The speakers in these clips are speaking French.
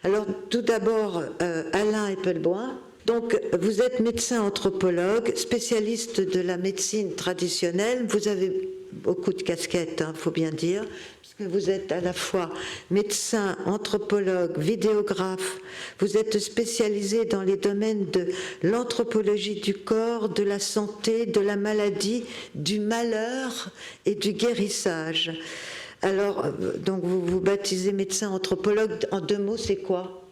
Alors, tout d'abord, Alain Eppelboin. Donc, vous êtes médecin anthropologue, spécialiste de la médecine traditionnelle. Vous avez beaucoup de casquettes, il faut bien dire, parce que vous êtes à la fois médecin, anthropologue, vidéographe. Vous êtes spécialisé dans les domaines de l'anthropologie du corps, de la santé, de la maladie, du malheur et du guérissage. Alors, donc vous vous baptisez médecin anthropologue. En 2 mots, c'est quoi ?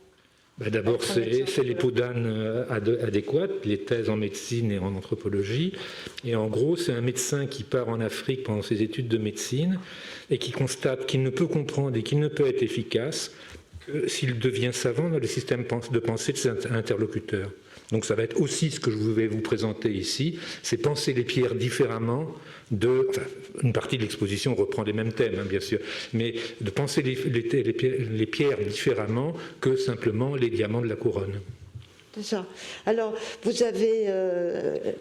D'abord, c'est les peaux d'âne adéquates, les thèses en médecine et en anthropologie. Et en gros, c'est un médecin qui part en Afrique pendant ses études de médecine et qui constate qu'il ne peut comprendre et qu'il ne peut être efficace que s'il devient savant dans le système de pensée de ses interlocuteurs. Donc ça va être aussi ce que je vais vous présenter ici, c'est penser les pierres différemment une partie de l'exposition reprend les mêmes thèmes, bien sûr, mais de penser les pierres différemment que simplement les diamants de la couronne. C'est ça. Alors, vous avez,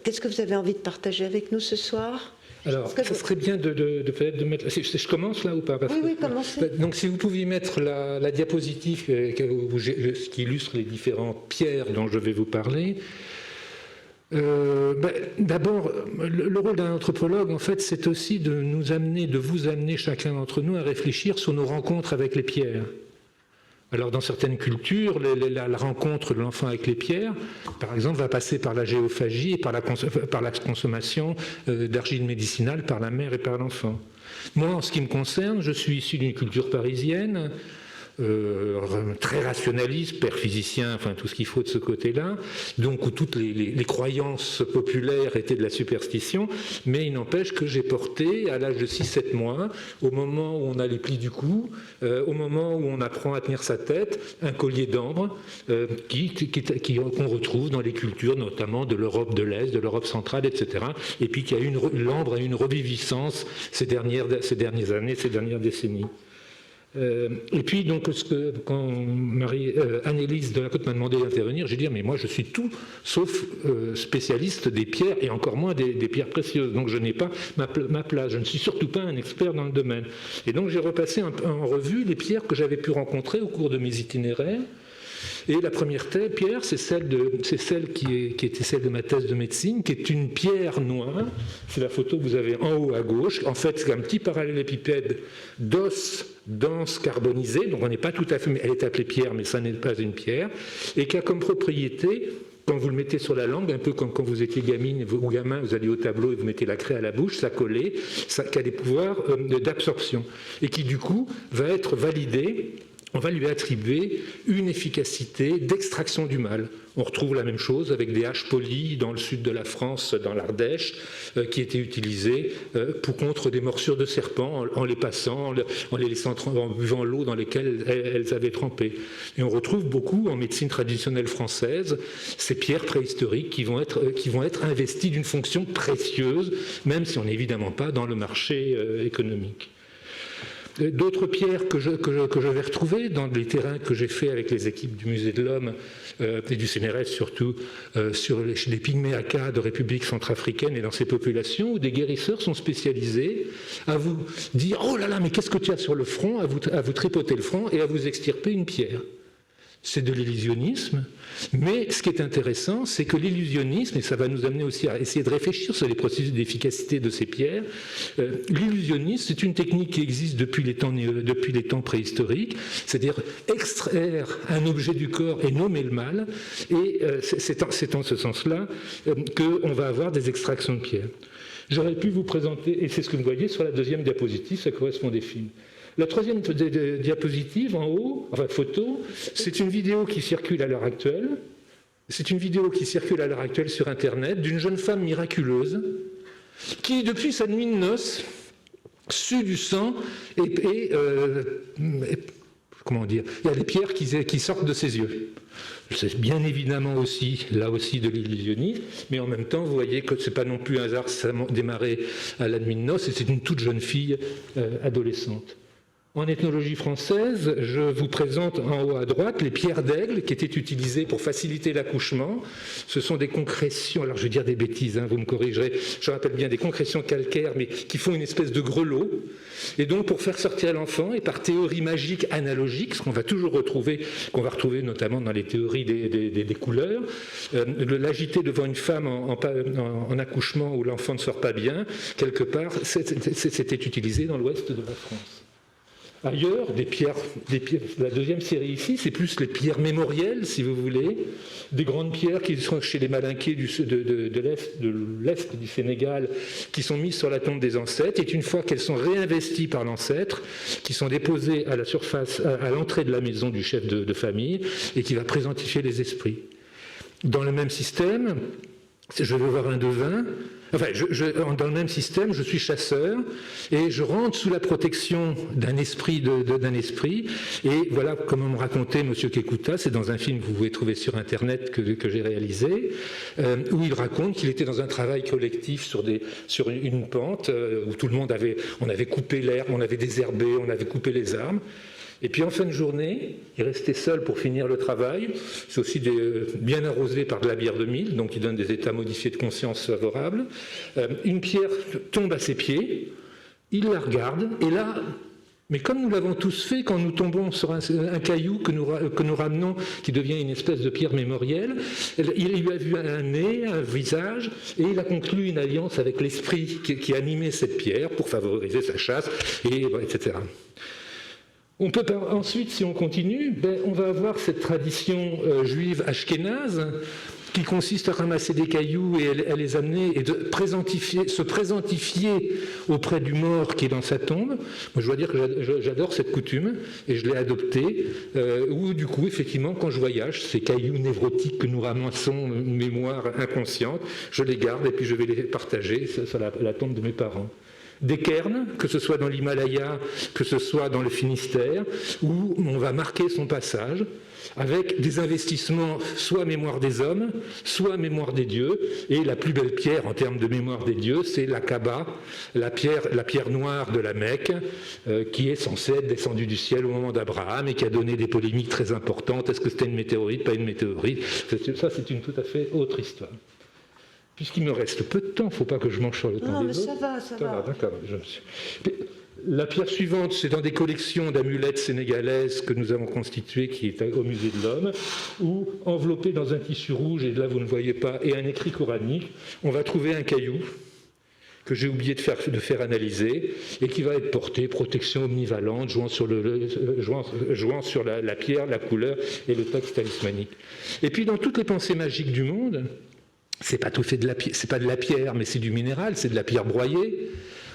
qu'est-ce que vous avez envie de partager avec nous ce soir ? Alors, ça serait bien peut-être de mettre... Je commence là ou pas? Oui, commencez. Donc, si vous pouviez mettre la diapositive qui illustre les différentes pierres dont je vais vous parler. D'abord, le rôle d'un anthropologue, en fait, c'est aussi de vous amener chacun d'entre nous à réfléchir sur nos rencontres avec les pierres. Alors, dans certaines cultures, la rencontre de l'enfant avec les pierres, par exemple, va passer par la géophagie et par la consommation d'argile médicinale par la mère et par l'enfant. Moi, en ce qui me concerne, je suis issu d'une culture parisienne, très rationaliste, père physicien, enfin tout ce qu'il faut de ce côté-là, donc où toutes les croyances populaires étaient de la superstition, mais il n'empêche que j'ai porté, à l'âge de 6-7 mois, au moment où on a les plis du cou, au moment où on apprend à tenir sa tête, un collier d'ambre qu'on retrouve dans les cultures, notamment de l'Europe de l'Est, de l'Europe centrale, etc., et puis l'ambre a eu une reviviscence ces dernières années, ces dernières décennies. Et puis, donc, quand Marie-Annelise de la Côte m'a demandé d'intervenir, j'ai dit, mais moi, je suis tout sauf spécialiste des pierres, et encore moins des pierres précieuses. Donc, je n'ai pas ma place. Je ne suis surtout pas un expert dans le domaine. Et donc, j'ai repassé en revue les pierres que j'avais pu rencontrer au cours de mes itinéraires. Et la première pierre, c'est celle qui était celle de ma thèse de médecine, qui est une pierre noire. C'est la photo que vous avez en haut à gauche. En fait, c'est un petit parallélépipède d'os dense carbonisé. Donc on n'est pas tout à fait... Elle est appelée pierre, mais ça n'est pas une pierre. Et qui a comme propriété... Quand vous le mettez sur la langue, un peu comme quand vous étiez gamine ou gamin, vous alliez au tableau et vous mettez la craie à la bouche, ça collait, qui a des pouvoirs d'absorption. Et qui, du coup, va être validé. On va lui attribuer une efficacité d'extraction du mal. On retrouve la même chose avec des haches polies dans le sud de la France, dans l'Ardèche, qui étaient utilisées contre des morsures de serpents, en les passant, en les laissant en buvant l'eau dans laquelle elles avaient trempé. Et on retrouve beaucoup en médecine traditionnelle française ces pierres préhistoriques qui vont être investies d'une fonction précieuse, même si on n'est évidemment pas dans le marché économique. D'autres pierres que je vais retrouver dans les terrains que j'ai fait avec les équipes du Musée de l'Homme et du CNRS surtout, sur les pygmées Aka de République centrafricaine et dans ces populations où des guérisseurs sont spécialisés à vous dire « Oh là là, mais qu'est-ce que tu as sur le front ?» à vous tripoter le front et à vous extirper une pierre. C'est de l'illusionnisme, mais ce qui est intéressant, c'est que l'illusionnisme, et ça va nous amener aussi à essayer de réfléchir sur les processus d'efficacité de ces pierres, l'illusionnisme, c'est une technique qui existe depuis les temps préhistoriques, c'est-à-dire extraire un objet du corps et nommer le mal, et c'est en ce sens-là qu'on va avoir des extractions de pierres. J'aurais pu vous présenter, et c'est ce que vous voyez sur la deuxième diapositive, ça correspond des films. La troisième diapositive, en haut, enfin photo, c'est une vidéo qui circule à l'heure actuelle. C'est une vidéo qui circule à l'heure actuelle sur Internet d'une jeune femme miraculeuse qui, depuis sa nuit de noces, sue du sang et comment dire, il y a des pierres qui sortent de ses yeux. C'est bien évidemment aussi, là aussi, de l'illusionnisme, mais en même temps, vous voyez que ce n'est pas non plus un hasard, ça a démarré à la nuit de noces, et c'est une toute jeune fille adolescente. En ethnologie française, je vous présente en haut à droite les pierres d'aigle qui étaient utilisées pour faciliter l'accouchement. Ce sont des concrétions, alors je vais dire des bêtises, vous me corrigerez, je rappelle bien des concrétions calcaires, mais qui font une espèce de grelot. Et donc pour faire sortir l'enfant, et par théorie magique analogique, ce qu'on va toujours retrouver, qu'on va retrouver notamment dans les théories des couleurs, l'agiter devant une femme en accouchement où l'enfant ne sort pas bien, quelque part, c'était utilisé dans l'ouest de la France. Ailleurs, des pierres, la deuxième série ici, c'est plus les pierres mémorielles, si vous voulez, des grandes pierres qui sont chez les Malinqués de l'Est du Sénégal, qui sont mises sur la tombe des ancêtres, et une fois qu'elles sont réinvesties par l'ancêtre, qui sont déposées à la surface, à l'entrée de la maison du chef de famille, et qui va présentifier les esprits. Dans le même système, je vais voir un devin. Enfin, dans le même système, je suis chasseur et je rentre sous la protection d'un esprit, et voilà comment me racontait M. Kekuta, c'est dans un film que vous pouvez trouver sur Internet que j'ai réalisé, où il raconte qu'il était dans un travail collectif sur une pente, où tout le monde on avait coupé l'herbe, on avait désherbé, on avait coupé les arbres. Et puis en fin de journée, il restait seul pour finir le travail. C'est aussi bien arrosé par de la bière de mille, donc il donne des états modifiés de conscience favorables. Une pierre tombe à ses pieds, il la regarde, et là, mais comme nous l'avons tous fait quand nous tombons sur un caillou que nous ramenons, qui devient une espèce de pierre mémorielle, il lui a vu un nez, un visage, et il a conclu une alliance avec l'esprit qui animait cette pierre pour favoriser sa chasse, etc. On peut ensuite, si on continue, on va avoir cette tradition juive ashkénaze qui consiste à ramasser des cailloux et à les amener et de se présentifier auprès du mort qui est dans sa tombe. Moi, je dois dire que j'adore cette coutume et je l'ai adoptée, où du coup, effectivement, quand je voyage, ces cailloux névrotiques que nous ramassons, une mémoire inconsciente, je les garde et puis je vais les partager sur la tombe de mes parents. Des cairns, que ce soit dans l'Himalaya, que ce soit dans le Finistère, où on va marquer son passage avec des investissements, soit mémoire des hommes, soit mémoire des dieux. Et la plus belle pierre en termes de mémoire des dieux, c'est la Kaaba, la pierre noire de la Mecque, qui est censée être descendue du ciel au moment d'Abraham et qui a donné des polémiques très importantes. Est-ce que c'était une météorite, pas une météorite? Ça, c'est une tout à fait autre histoire. Puisqu'il me reste peu de temps, il ne faut pas que je mange sur le temps des autres. Non, mais ça va. D'accord. La pierre suivante, c'est dans des collections d'amulettes sénégalaises que nous avons constituées, qui est au Musée de l'Homme, où, enveloppé dans un tissu rouge, et là vous ne voyez pas, et un écrit coranique, on va trouver un caillou que j'ai oublié de faire analyser, et qui va être porté, protection omnivalente, jouant sur la pierre, la couleur et le texte talismanique. Et puis dans toutes les pensées magiques du monde, c'est pas tout fait de la pierre, c'est pas de la pierre, mais c'est du minéral, c'est de la pierre broyée.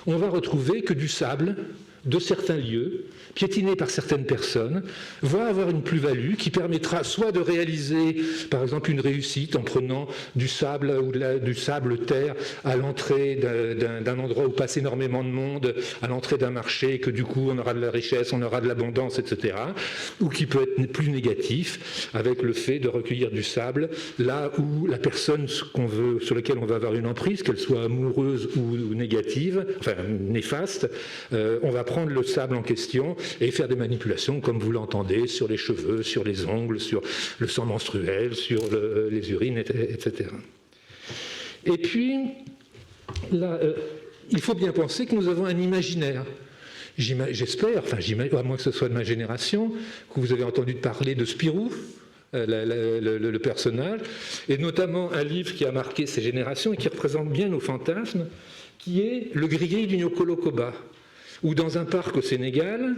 On va retrouver que du sable de certains lieux, piétiné par certaines personnes, va avoir une plus-value qui permettra soit de réaliser, par exemple, une réussite en prenant du sable ou du sable terre à l'entrée d'un endroit où passe énormément de monde, à l'entrée d'un marché, que du coup on aura de la richesse, on aura de l'abondance, etc. Ou qui peut être plus négatif, avec le fait de recueillir du sable là où la personne sur laquelle on va avoir une emprise, qu'elle soit amoureuse ou négative, enfin néfaste, on va prendre le sable en question et faire des manipulations, comme vous l'entendez, sur les cheveux, sur les ongles, sur le sang menstruel, sur les urines, etc. Et puis, là, il faut bien penser que nous avons un imaginaire. J'espère, à moins que ce soit de ma génération, que vous avez entendu parler de Spirou, le personnage, et notamment un livre qui a marqué ces générations et qui représente bien nos fantasmes, qui est Le Grigri du Nyokolokoba, où dans un parc au Sénégal,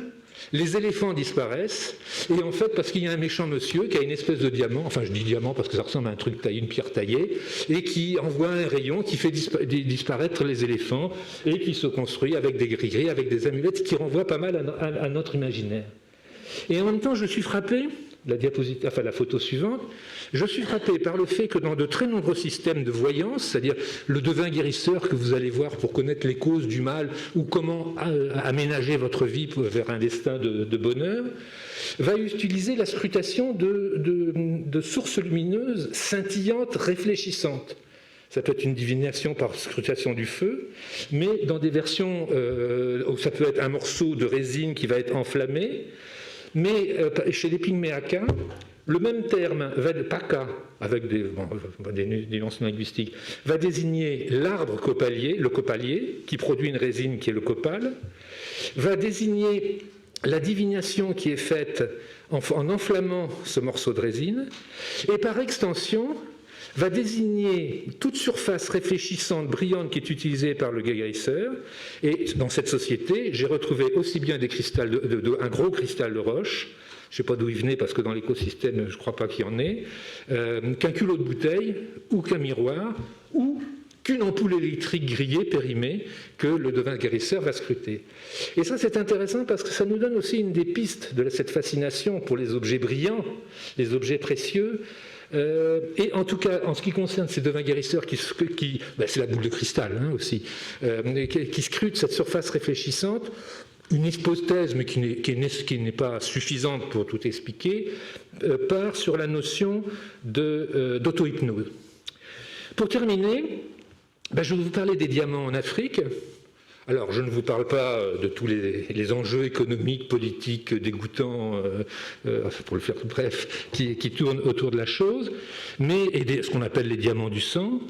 les éléphants disparaissent, et en fait, parce qu'il y a un méchant monsieur qui a une espèce de diamant, enfin je dis diamant parce que ça ressemble à un truc taillé, une pierre taillée, et qui envoie un rayon qui fait disparaître les éléphants, et qui se construit avec des gris-gris, avec des amulettes, qui renvoient pas mal à notre imaginaire. Et en même temps, je suis frappé, la photo suivante, je suis frappé par le fait que dans de très nombreux systèmes de voyance, c'est-à-dire le devin guérisseur que vous allez voir pour connaître les causes du mal ou comment aménager votre vie vers un destin de bonheur, va utiliser la scrutation de sources lumineuses scintillantes, réfléchissantes. ça peut être une divination par scrutation du feu, mais dans des versions où ça peut être un morceau de résine qui va être enflammé, mais chez les Pygméaca, le même terme, paka, avec des nuances linguistiques, va désigner l'arbre copalier, le copalier, qui produit une résine qui est le copal, va désigner la divination qui est faite en enflammant ce morceau de résine, et par extension, va désigner toute surface réfléchissante, brillante qui est utilisée par le guérisseur. Et dans cette société, j'ai retrouvé aussi bien des cristals un gros cristal de roche, je ne sais pas d'où il venait parce que dans l'écosystème, je ne crois pas qu'il y en ait, qu'un culot de bouteille, ou qu'un miroir, ou qu'une ampoule électrique grillée, périmée, que le devin guérisseur va scruter. Et ça, c'est intéressant parce que ça nous donne aussi une des pistes de cette fascination pour les objets brillants, les objets précieux. Et en tout cas, en ce qui concerne ces devins guérisseurs, c'est la boule de cristal aussi, qui scrutent cette surface réfléchissante, une hypothèse, mais qui n'est pas suffisante pour tout expliquer, part sur la notion d'auto-hypnose. Pour terminer, je vais vous parler des diamants en Afrique. Alors, je ne vous parle pas de tous les enjeux économiques, politiques, dégoûtants, pour le faire bref, qui tournent autour de la chose, mais ce qu'on appelle les diamants du sang,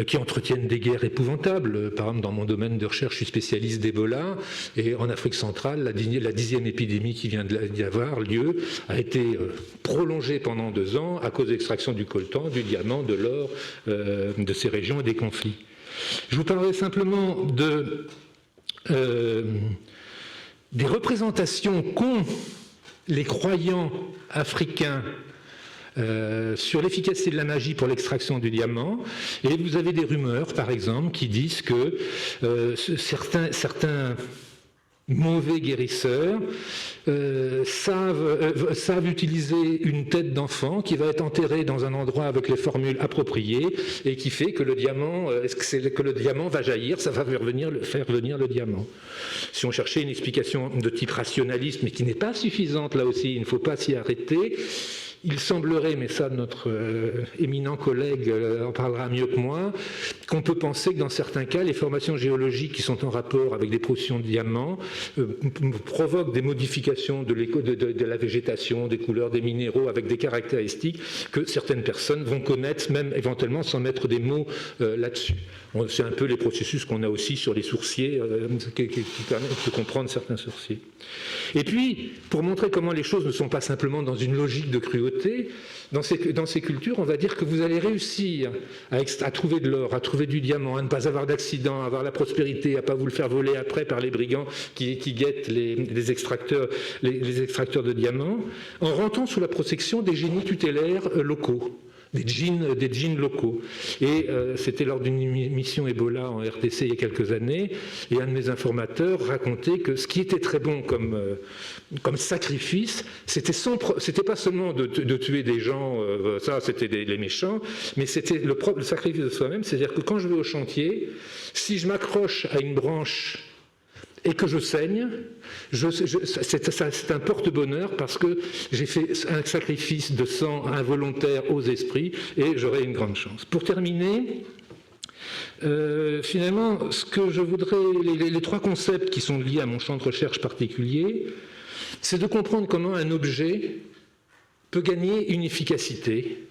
qui entretiennent des guerres épouvantables. Par exemple, dans mon domaine de recherche, je suis spécialiste d'Ebola, et en Afrique centrale, la 10e épidémie qui vient d'y avoir lieu a été prolongée pendant 2 ans à cause de l'extraction du coltan, du diamant, de l'or, de ces régions et des conflits. Je vous parlerai simplement des représentations qu'ont les croyants africains sur l'efficacité de la magie pour l'extraction du diamant. Et vous avez des rumeurs, par exemple, qui disent que certains mauvais guérisseurs savent utiliser une tête d'enfant qui va être enterrée dans un endroit avec les formules appropriées et qui fait que le diamant va jaillir, ça va faire venir le diamant. Si on cherchait une explication de type rationaliste, mais qui n'est pas suffisante là aussi, il ne faut pas s'y arrêter, il semblerait, mais ça notre éminent collègue en parlera mieux que moi, qu'on peut penser que dans certains cas, les formations géologiques qui sont en rapport avec des portions de diamants provoquent des modifications de la végétation, des couleurs des minéraux avec des caractéristiques que certaines personnes vont connaître, même éventuellement sans mettre des mots là-dessus. C'est un peu les processus qu'on a aussi sur les sourciers qui permettent de comprendre certains sourciers. Et puis, pour montrer comment les choses ne sont pas simplement dans une logique de cruauté, dans ces cultures, on va dire que vous allez réussir à trouver de l'or, à trouver du diamant, à ne pas avoir d'accident, à avoir la prospérité, à ne pas vous le faire voler après par les brigands qui guettent les extracteurs de diamants, en rentrant sous la protection des génies tutélaires locaux. Des djinns locaux. Et c'était lors d'une mission Ebola en RDC il y a quelques années, et un de mes informateurs racontait que ce qui était très bon comme sacrifice, c'était pas seulement de tuer des gens, ça c'était les méchants, mais c'était le sacrifice de soi-même, c'est-à-dire que quand je vais au chantier, si je m'accroche à une branche et que je saigne, c'est un porte-bonheur parce que j'ai fait un sacrifice de sang involontaire aux esprits et j'aurai une grande chance. Pour terminer, finalement, ce que je voudrais, les 3 concepts qui sont liés à mon champ de recherche particulier, c'est de comprendre comment un objet peut gagner une efficacité.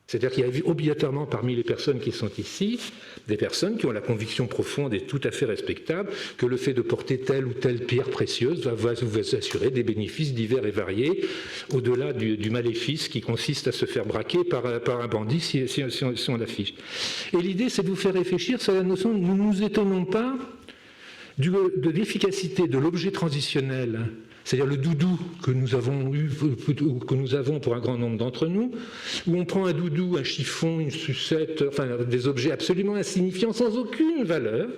C'est-à-dire qu'il y a obligatoirement parmi les personnes qui sont ici, des personnes qui ont la conviction profonde et tout à fait respectable que le fait de porter telle ou telle pierre précieuse va vous assurer des bénéfices divers et variés, au-delà du maléfice qui consiste à se faire braquer par un bandit si on l'affiche. Et l'idée, c'est de vous faire réfléchir sur la notion, nous ne nous étonnons pas de l'efficacité de l'objet transitionnel, c'est-à-dire le doudou que nous avons pour un grand nombre d'entre nous, où on prend un doudou, un chiffon, une sucette, enfin des objets absolument insignifiants, sans aucune valeur,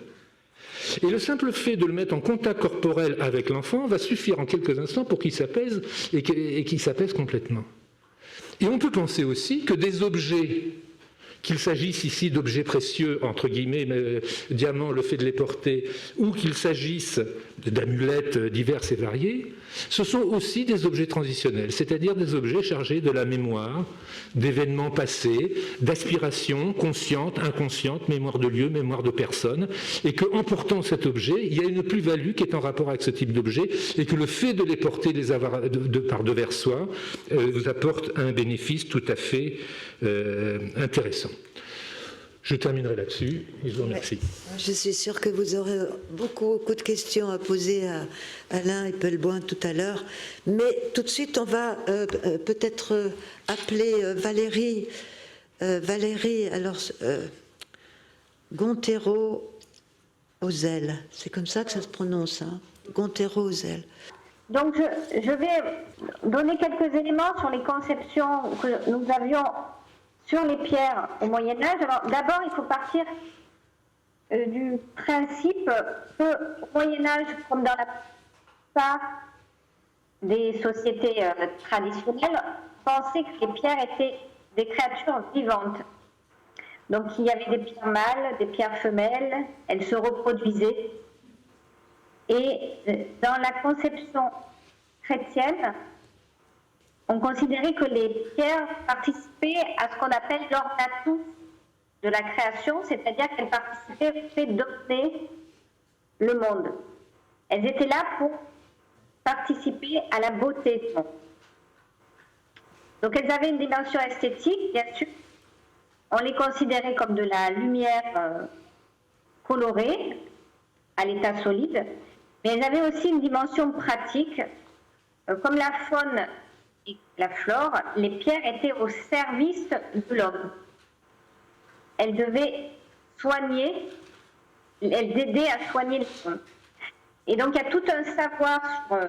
et le simple fait de le mettre en contact corporel avec l'enfant va suffire en quelques instants pour qu'il s'apaise et qu'il s'apaise complètement. Et on peut penser aussi que des objets qu'il s'agisse ici d'objets précieux, entre guillemets, diamants, le fait de les porter, ou qu'il s'agisse d'amulettes diverses et variées, ce sont aussi des objets transitionnels, c'est-à-dire des objets chargés de la mémoire, d'événements passés, d'aspirations conscientes, inconscientes, mémoire de lieu, mémoire de personne, et qu'en portant cet objet, il y a une plus-value qui est en rapport avec ce type d'objet, et que le fait de les porter, les avoir par devers soi, vous apporte un bénéfice tout à fait intéressant. Je terminerai là-dessus et je vous remercie. Je suis sûre que vous aurez beaucoup de questions à poser à Alain Eppelboin tout à l'heure, mais tout de suite on va peut-être appeler Valérie, alors Gontero-Ozel, c'est comme ça que ça se prononce, hein, Gontero-Ozel. Donc je vais donner quelques éléments sur les conceptions que nous avions sur les pierres au Moyen-Âge. Alors d'abord, il faut partir du principe qu'au Moyen-Âge, comme dans la plupart des sociétés traditionnelles, on pensait que les pierres étaient des créatures vivantes. Donc il y avait des pierres mâles, des pierres femelles, elles se reproduisaient. Et dans la conception chrétienne, on considérait que les pierres participaient à ce qu'on appelle l'ornatus de la création, c'est-à-dire qu'elles participaient au fait d'ordonner le monde. Elles étaient là pour participer à la beauté du monde. Donc elles avaient une dimension esthétique, bien sûr. On les considérait comme de la lumière colorée, à l'état solide, mais elles avaient aussi une dimension pratique. Comme la faune et la flore, les pierres étaient au service de l'homme. Elles devaient soigner, elles aidaient à soigner l'homme. Et donc il y a tout un savoir sur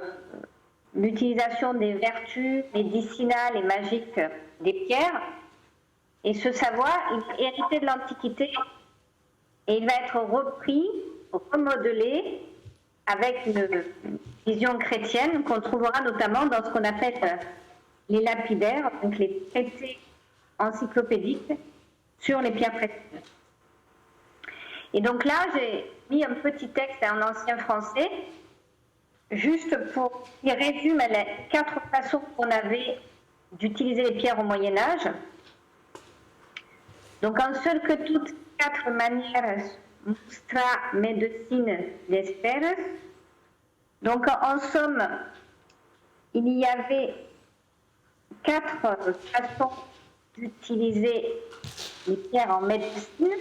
l'utilisation des vertus médicinales et magiques des pierres. Et ce savoir, il est hérité de l'Antiquité et il va être repris, remodelé avec une vision chrétienne qu'on trouvera notamment dans ce qu'on appelle les lapidaires, donc les traités encyclopédiques sur les pierres précieuses. Et donc là, j'ai mis un petit texte en ancien français, juste pour qui résume les 4 façons qu'on avait d'utiliser les pierres au Moyen-Âge. Donc en seul que toutes 4 manières mustra medicine d'espères. Donc en somme, il y avait 4 façons d'utiliser les pierres en médecine: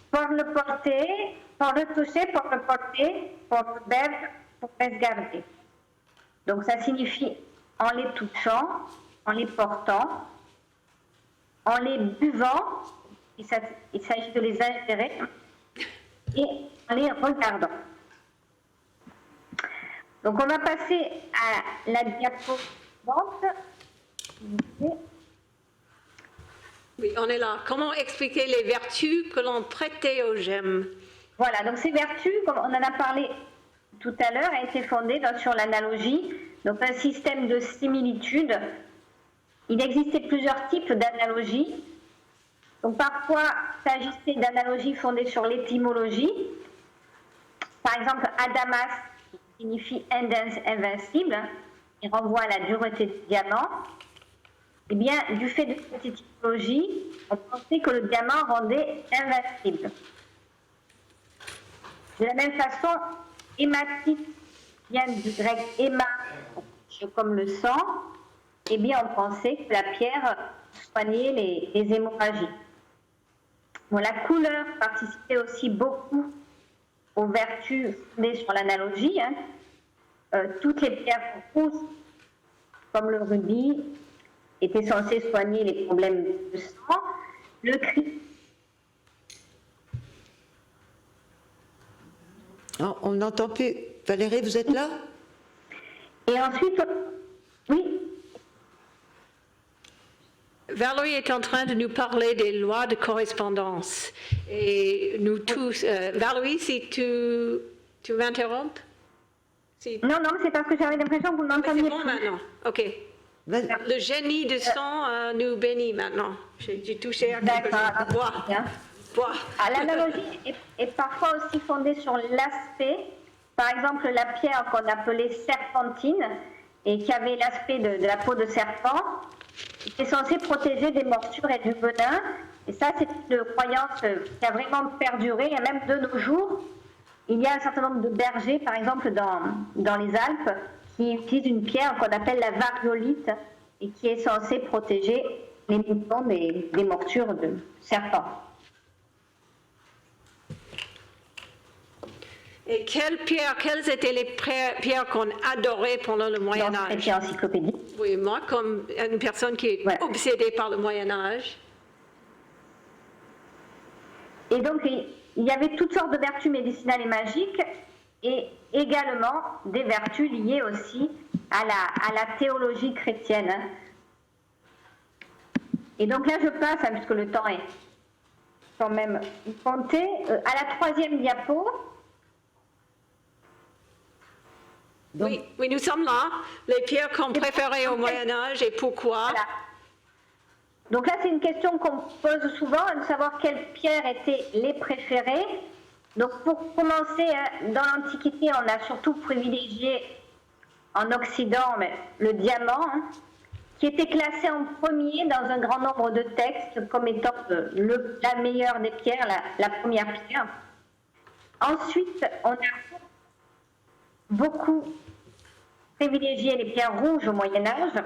pour le porter, pour le toucher, pour le porter, pour le beurre, pour le garder. Donc ça signifie en les touchant, en les portant, en les buvant, il s'agit de les ingérer, et en les regardant. Donc on va passer à la diapo suivante. Oui, on est là. Comment expliquer les vertus que l'on prêtait aux gemmes? Voilà, donc ces vertus, comme on en a parlé tout à l'heure, a été fondée sur l'analogie, donc un système de similitude. Il existait plusieurs types d'analogies. Donc parfois, il s'agissait d'analogies fondées sur l'étymologie. Par exemple, Adamas, qui signifie invincible, il renvoie à la dureté du diamant. Eh bien, du fait de cette étymologie, on pensait que le diamant rendait invincible. De la même façon, hématite vient du grec héma, comme le sang. Eh bien, on pensait que la pierre soignait les hémorragies. Bon, la couleur participait aussi beaucoup aux vertus fondées sur l'analogie. Toutes les pierres rousses, comme le rubis, étaient censées soigner les problèmes de sang. Le cristal. On n'entend plus. Valérie, vous êtes là? Et ensuite, oui. Valérie est en train de nous parler des lois de correspondance. Et nous tous... Valérie, si tu m'interrompes? Non, c'est parce que j'avais l'impression que vous m'entendiez. C'est bon maintenant. OK. Le génie du son nous bénit maintenant. J'ai touché à quelque D'accord. chose. Bois. Bien. Bois. L'analogie est parfois aussi fondée sur l'aspect. Par exemple, la pierre qu'on appelait serpentine et qui avait l'aspect de la peau de serpent, était censée protéger des morsures et du venin. Et ça, c'est une croyance qui a vraiment perduré. Et même de nos jours, il y a un certain nombre de bergers, par exemple dans les Alpes, qui utilisent une pierre qu'on appelle la variolite et qui est censée protéger les moutons des morsures de serpents. Et quelles étaient les pierres qu'on adorait pendant le Moyen Dans Âge? cette encyclopédie. Oui, moi, comme une personne qui est obsédée par le Moyen Âge. Et donc, il y avait toutes sortes de vertus médicinales et magiques, et également des vertus liées aussi à la théologie chrétienne. Et donc là, je passe, puisque le temps est quand même compté, à la 3e diapo. Donc, Oui, nous sommes là. Les pierres qu'on préférait au Moyen Âge et pourquoi? Voilà. Donc là, c'est une question qu'on pose souvent, de savoir quelles pierres étaient les préférées. Donc pour commencer, dans l'Antiquité, on a surtout privilégié en Occident le diamant, qui était classé en premier dans un grand nombre de textes comme étant la meilleure des pierres, la première pierre. Ensuite, on a beaucoup privilégié les pierres rouges au Moyen-Âge,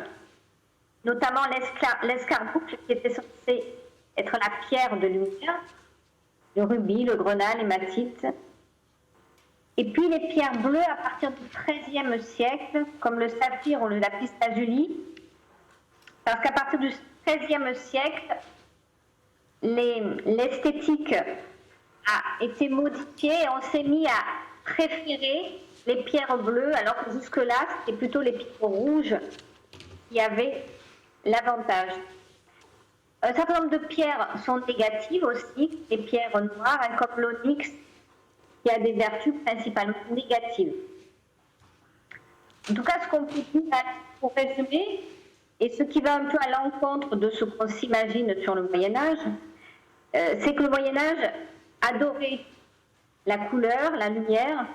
notamment l'escarboucle, qui était censé être la pierre de lumière, le rubis, le grenat, l'hématite. Et puis les pierres bleues à partir du XIIIe siècle, comme le saphir ou le lapis lazuli, parce qu'à partir du XIIIe siècle, l'esthétique a été modifiée et on s'est mis à préférer les pierres bleues, alors que jusque-là, c'était plutôt les pierres rouges qui avaient l'avantage. Un certain nombre de pierres sont négatives aussi, les pierres noires, comme l'onyx, qui a des vertus principalement négatives. En tout cas, ce qu'on peut dire, pour résumer, et ce qui va un peu à l'encontre de ce qu'on s'imagine sur le Moyen-Âge, c'est que le Moyen-Âge adorait la couleur, la lumière,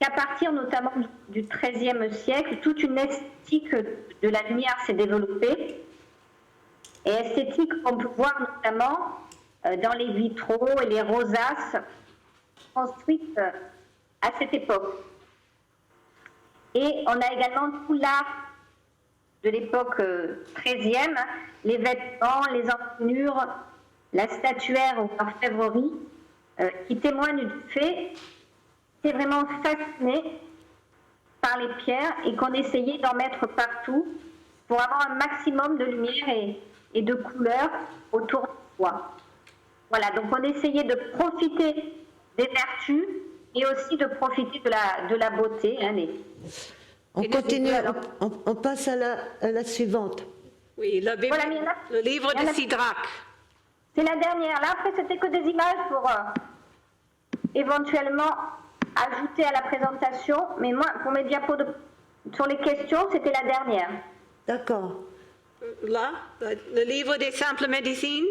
qu'à partir notamment du XIIIe siècle, toute une esthétique de la lumière s'est développée, et esthétique qu'on peut voir notamment dans les vitraux et les rosaces construites à cette époque. Et on a également tout l'art de l'époque XIIIe, les vêtements, les enluminures, la statuaire ou l'orfèvrerie, qui témoignent du fait c'est vraiment fasciné par les pierres et qu'on essayait d'en mettre partout pour avoir un maximum de lumière et de couleurs autour de soi. Voilà, donc on essayait de profiter des vertus et aussi de profiter de la beauté. On continue, on passe à la suivante. Oui, le livre de Sidrac. C'est la dernière. Là, après, c'était que des images pour éventuellement ajouter à la présentation. Mais moi, pour mes diapos sur les questions, c'était la dernière. D'accord. Là, le livre des simples médecines.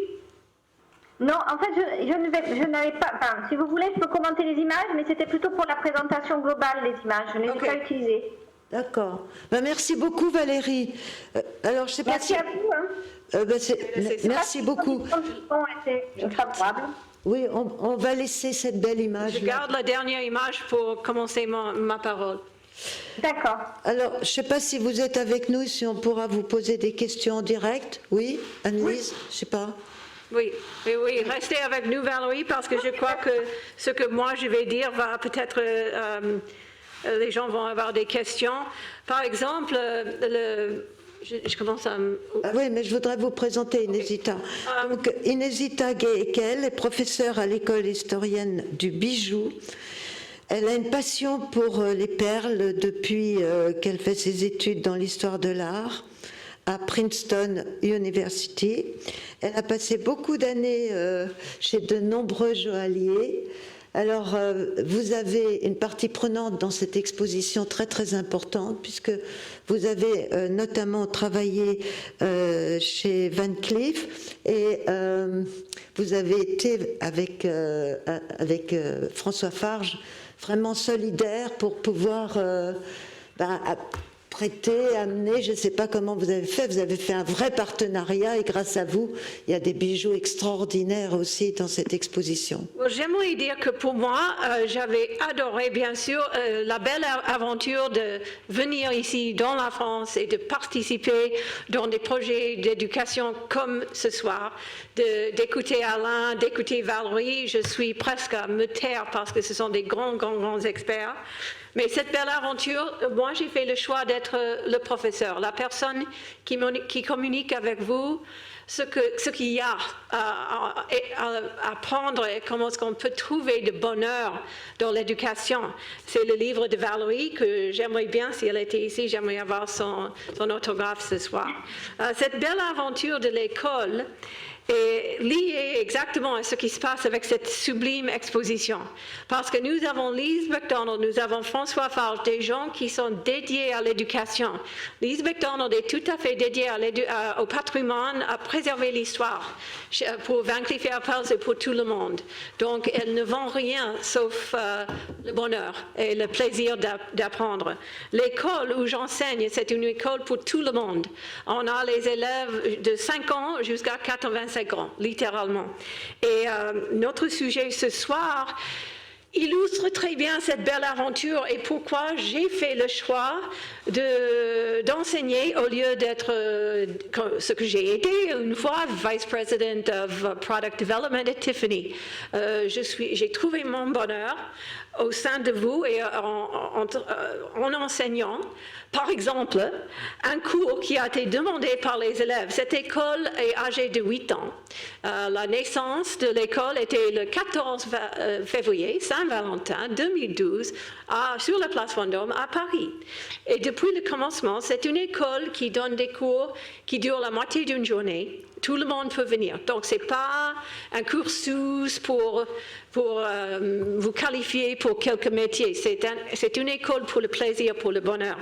Non, en fait, je n'avais pas... Enfin, si vous voulez, je peux commenter les images, mais c'était plutôt pour la présentation globale, les images. Je ne les ai pas utilisées. D'accord. Ben, merci beaucoup, Valérie. Alors, je sais pas merci à vous. Merci beaucoup. Oui, on va laisser cette belle image. Je garde la dernière image pour commencer ma parole. D'accord. Alors, je ne sais pas si vous êtes avec nous, si on pourra vous poser des questions en direct. Oui, Annelise, je ne sais pas. Oui, restez avec nous, Valérie, parce que je crois que ce que moi je vais dire va peut-être... les gens vont avoir des questions. Par exemple, je commence à... Ah oui, mais je voudrais vous présenter Inesita. Donc, Inesita Gay-Ekel est professeure à l'école historienne du bijou. Elle a une passion pour les perles depuis qu'elle fait ses études dans l'histoire de l'art à Princeton University. Elle a passé beaucoup d'années chez de nombreux joailliers. Alors, vous avez une partie prenante dans cette exposition très très importante, puisque vous avez notamment travaillé chez Van Cleef et vous avez été avec François Farge vraiment solidaire pour pouvoir prêter, amener, je ne sais pas comment vous avez fait un vrai partenariat et grâce à vous, il y a des bijoux extraordinaires aussi dans cette exposition. J'aimerais dire que pour moi, j'avais adoré bien sûr la belle aventure de venir ici dans la France et de participer dans des projets d'éducation comme ce soir, d'écouter Alain, d'écouter Valérie. Je suis presque à me taire parce que ce sont des grands experts. Mais cette belle aventure, moi j'ai fait le choix d'être le professeur, la personne qui communique avec vous ce qu'il y a à apprendre et comment est-ce qu'on peut trouver du bonheur dans l'éducation. C'est le livre de Valérie que j'aimerais bien, si elle était ici, j'aimerais avoir son autographe ce soir. Cette belle aventure de l'école est liée exactement à ce qui se passe avec cette sublime exposition. Parce que nous avons Lise MacDonald, nous avons François Farge, des gens qui sont dédiés à l'éducation. Lise MacDonald est tout à fait dédiée au patrimoine, à préserver l'histoire. Pour Van Cleef & Arpels et pour tout le monde. Donc, elle ne vend rien sauf le bonheur et le plaisir d'apprendre. L'école où j'enseigne, c'est une école pour tout le monde. On a les élèves de 5 ans jusqu'à 85 ans, littéralement. Et notre sujet ce soir illustre très bien cette belle aventure et pourquoi j'ai fait le choix d'enseigner au lieu d'être ce que j'ai été une fois, Vice President of Product Development à Tiffany. J'ai trouvé mon bonheur au sein de vous et en enseignant. Par exemple, un cours qui a été demandé par les élèves. Cette école est âgée de 8 ans. La naissance de l'école était le 14 février, Saint-Valentin 2012, sur la place Vendôme à Paris. Et depuis le commencement, c'est une école qui donne des cours qui durent la moitié d'une journée. Tout le monde peut venir. Donc, ce n'est pas un cursus pour vous qualifier pour quelques métiers. C'est une école pour le plaisir, pour le bonheur.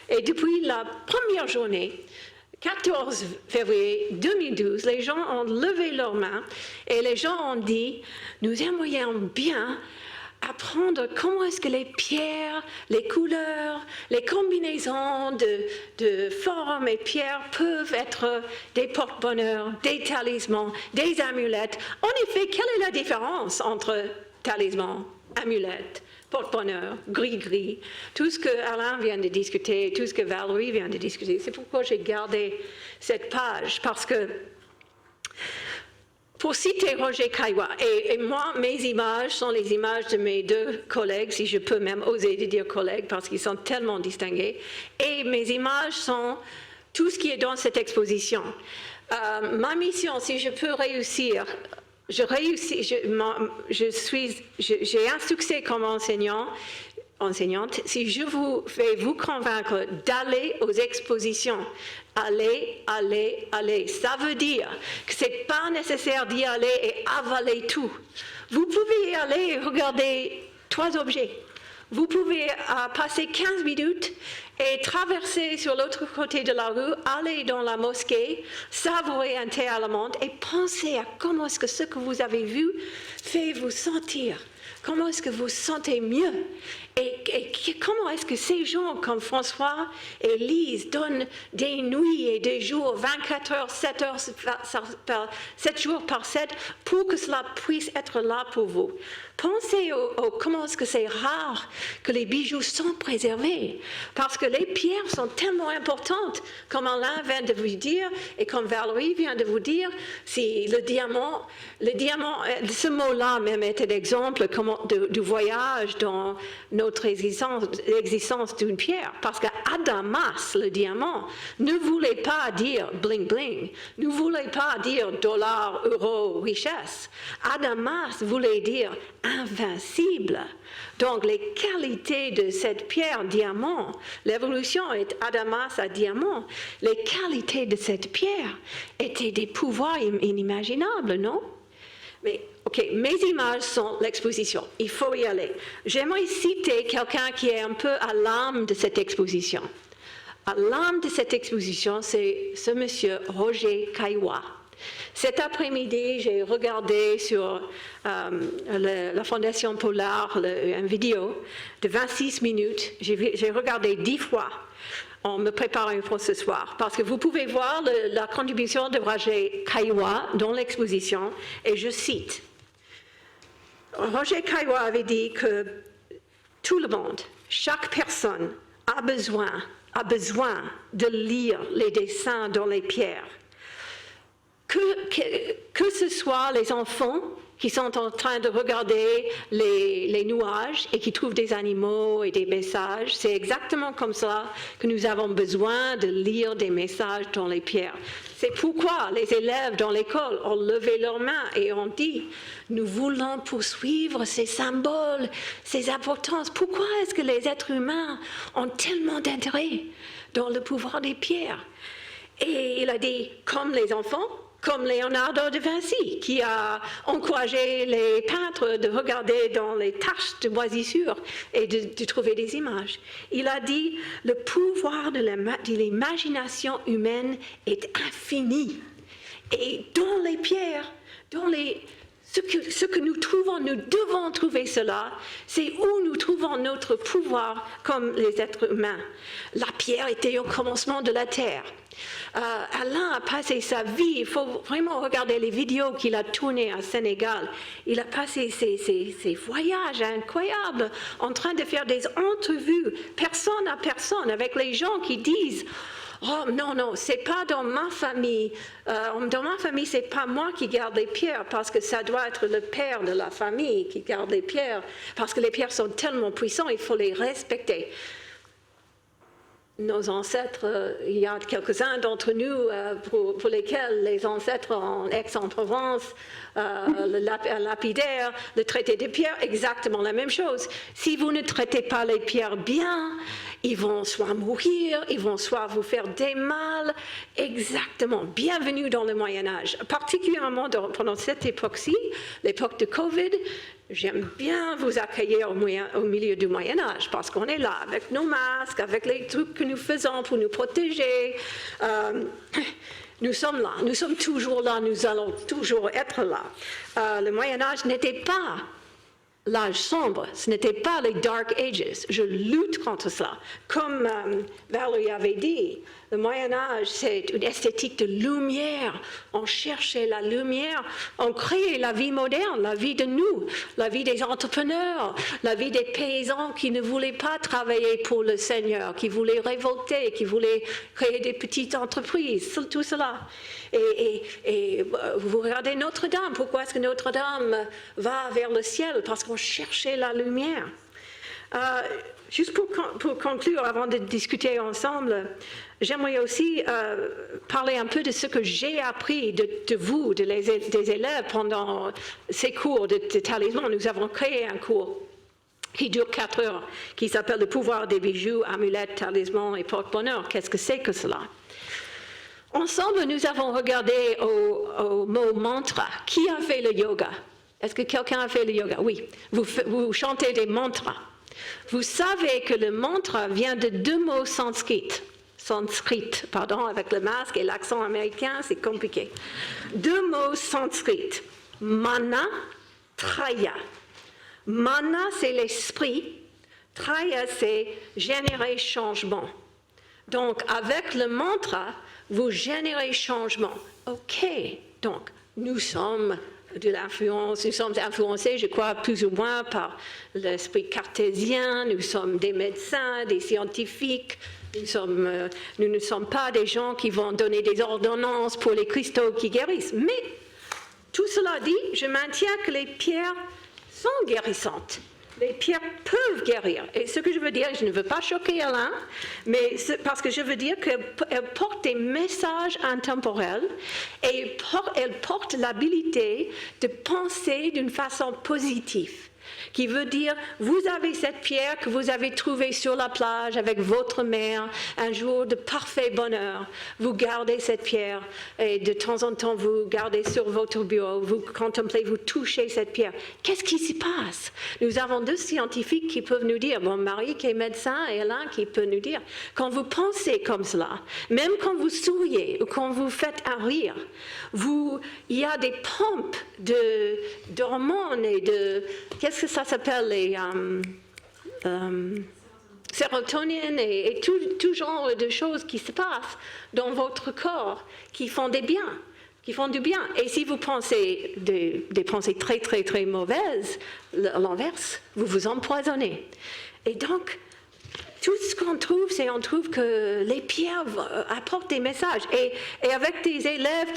Et depuis la première journée, 14 février 2012, les gens ont levé leurs mains et les gens ont dit « Nous aimerions bien apprendre comment est-ce que les pierres, les couleurs, les combinaisons de formes et pierres peuvent être des porte-bonheur, des talismans, des amulettes. En effet, quelle est la différence entre talisman, amulette, porte-bonheur, gris-gris, tout ce que Alain vient de discuter, tout ce que Valérie vient de discuter. C'est pourquoi j'ai gardé cette page, parce que pour citer Roger Caillois, et moi, mes images sont les images de mes 2 collègues, si je peux même oser dire collègues, parce qu'ils sont tellement distingués, et mes images sont tout ce qui est dans cette exposition. Ma mission, si je peux réussir, j'ai un succès comme enseignante, si je vous fais vous convaincre d'aller aux expositions, allez. Ça veut dire que ce n'est pas nécessaire d'y aller et avaler tout. Vous pouvez y aller et regarder 3 objets. Vous pouvez passer 15 minutes et traverser sur l'autre côté de la rue, aller dans la mosquée, savourer un thé à la menthe et penser à comment est-ce que ce que vous avez vu fait vous sentir. Comment est-ce que vous sentez mieux? Et comment est-ce que ces gens comme François et Lise donnent des nuits et des jours, 24 heures, 7 jours par 7, pour que cela puisse être là pour vous? Pensez comment est-ce que c'est rare que les bijoux sont préservés, parce que les pierres sont tellement importantes, comme Alain vient de vous dire, et comme Valérie vient de vous dire, si le diamant, ce mot-là même était l'exemple du voyage dans notre existence d'une pierre, parce qu'Adamas, le diamant, ne voulait pas dire bling bling, ne voulait pas dire dollar, euro, richesse. Adamas voulait dire invincible. Donc les qualités de cette pierre diamant, l'évolution est Adamas à diamant, les qualités de cette pierre étaient des pouvoirs inimaginables, non? Mais, OK, mes images sont l'exposition. Il faut y aller. J'aimerais citer quelqu'un qui est un peu à l'âme de cette exposition. À l'âme de cette exposition, c'est ce monsieur Roger Caillois. Cet après-midi, j'ai regardé sur la Fondation Polar une vidéo de 26 minutes. J'ai regardé 10 fois en me préparant pour ce soir. Parce que vous pouvez voir la contribution de Roger Caillois dans l'exposition, et je cite. Roger Caillois avait dit que tout le monde, chaque personne a besoin de lire les dessins dans les pierres. Que ce soit les enfants qui sont en train de regarder les nuages et qui trouvent des animaux et des messages, c'est exactement comme ça que nous avons besoin de lire des messages dans les pierres. C'est pourquoi les élèves dans l'école ont levé leurs mains et ont dit « Nous voulons poursuivre ces symboles, ces importances. Pourquoi est-ce que les êtres humains ont tellement d'intérêt dans le pouvoir des pierres ?» Et il a dit « Comme les enfants ». Comme Leonardo da Vinci, qui a encouragé les peintres de regarder dans les taches de moisissure et de trouver des images. Il a dit, le pouvoir de l'imagination humaine est infini. Et dans les pierres, ce que nous trouvons, nous devons trouver cela, c'est où nous trouvons notre pouvoir comme les êtres humains. La pierre était au commencement de la terre. Alain a passé sa vie, il faut vraiment regarder les vidéos qu'il a tournées à Sénégal. Il a passé ses voyages incroyables en train de faire des entrevues, personne à personne, avec les gens qui disent « Oh non, c'est pas dans ma famille. Dans ma famille, c'est pas moi qui garde les pierres parce que ça doit être le père de la famille qui garde les pierres parce que les pierres sont tellement puissantes, il faut les respecter. » Nos ancêtres, il y a quelques-uns d'entre nous pour lesquels les ancêtres en Aix-en-Provence, le lapidaire, le traité des pierres, exactement la même chose. Si vous ne traitez pas les pierres bien, ils vont soit mourir, ils vont soit vous faire des mal. Exactement. Bienvenue dans le Moyen-Âge. Particulièrement pendant cette époque-ci, l'époque de Covid, j'aime bien vous accueillir au milieu du Moyen-Âge parce qu'on est là avec nos masques, avec les trucs que nous faisons pour nous protéger. Nous sommes là, nous sommes toujours là, nous allons toujours être là. Le Moyen-Âge n'était pas l'âge sombre, ce n'était pas les Dark Ages. Je lutte contre cela. Comme Valérie avait dit, le Moyen-Âge, c'est une esthétique de lumière. On cherchait la lumière, on créait la vie moderne, la vie de nous, la vie des entrepreneurs, la vie des paysans qui ne voulaient pas travailler pour le Seigneur, qui voulaient révolter, qui voulaient créer des petites entreprises, tout cela. Et vous regardez Notre-Dame, pourquoi est-ce que Notre-Dame va vers le ciel? Parce qu'on cherchait la lumière. Juste pour conclure, avant de discuter ensemble, j'aimerais aussi parler un peu de ce que j'ai appris de vous, des élèves pendant ces cours de talisman. Nous avons créé un cours qui dure 4 heures, qui s'appelle « Le pouvoir des bijoux, amulettes, talismans et porte-bonheur ». Qu'est-ce que c'est que cela? Ensemble, nous avons regardé au mot mantra. Qui a fait le yoga? Est-ce que quelqu'un a fait le yoga? Oui. Vous chantez des mantras. Vous savez que le mantra vient de 2 mots sanskrit, avec le masque et l'accent américain, c'est compliqué. 2 mots sanskrit. Mana, traya. Mana, c'est l'esprit. Traya, c'est générer changement. Donc, avec le mantra, vous générez changement. OK, donc nous sommes influencés, je crois, plus ou moins par l'esprit cartésien, nous sommes des médecins, des scientifiques, nous ne sommes pas des gens qui vont donner des ordonnances pour les cristaux qui guérissent. Mais, tout cela dit, je maintiens que les pierres sont guérissantes. Les pierres peuvent guérir. Et ce que je veux dire, je ne veux pas choquer Alain, mais parce que je veux dire qu'elles portent des messages intemporels et elles portent l'habilité de penser d'une façon positive. qui veut dire, vous avez cette pierre que vous avez trouvée sur la plage avec votre mère, un jour de parfait bonheur. Vous gardez cette pierre et de temps en temps, vous gardez sur votre bureau, vous contemplez, vous touchez cette pierre. Qu'est-ce qui se passe? Nous avons 2 scientifiques qui peuvent nous dire, mon mari qui est médecin et Alain qui peut nous dire, quand vous pensez comme cela, même quand vous souriez ou quand vous faites un rire, il y a des pompes d'hormones et de, qu'est-ce que ça s'appelle, les sérotonine et tout genre de choses qui se passent dans votre corps qui font du bien. Et si vous pensez des pensées très, très, très mauvaises, à l'inverse, vous vous empoisonnez. Et donc, tout ce qu'on trouve, on trouve que les pierres apportent des messages. Et avec des élèves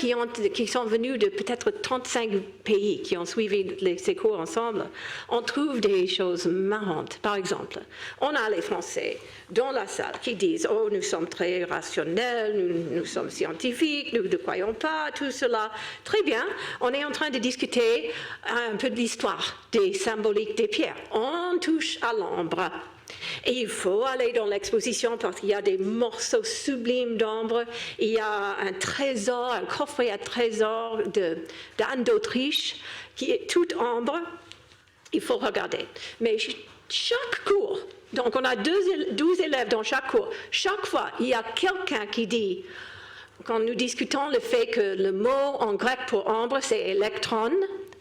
qui sont venus de peut-être 35 pays, qui ont suivi ces cours ensemble, on trouve des choses marrantes. Par exemple, on a les Français dans la salle qui disent « Oh, nous sommes très rationnels, nous sommes scientifiques, nous ne croyons pas, tout cela. » Très bien, on est en train de discuter un peu de l'histoire des symboliques des pierres. On touche à l'ambre. Et il faut aller dans l'exposition parce qu'il y a des morceaux sublimes d'ambre. Il y a un trésor, un coffret à trésor d'Anne d'Autriche qui est tout ambre. Il faut regarder. Mais chaque cours, donc on a 12 élèves dans chaque cours, chaque fois il y a quelqu'un qui dit, quand nous discutons le fait que le mot en grec pour ambre c'est électron,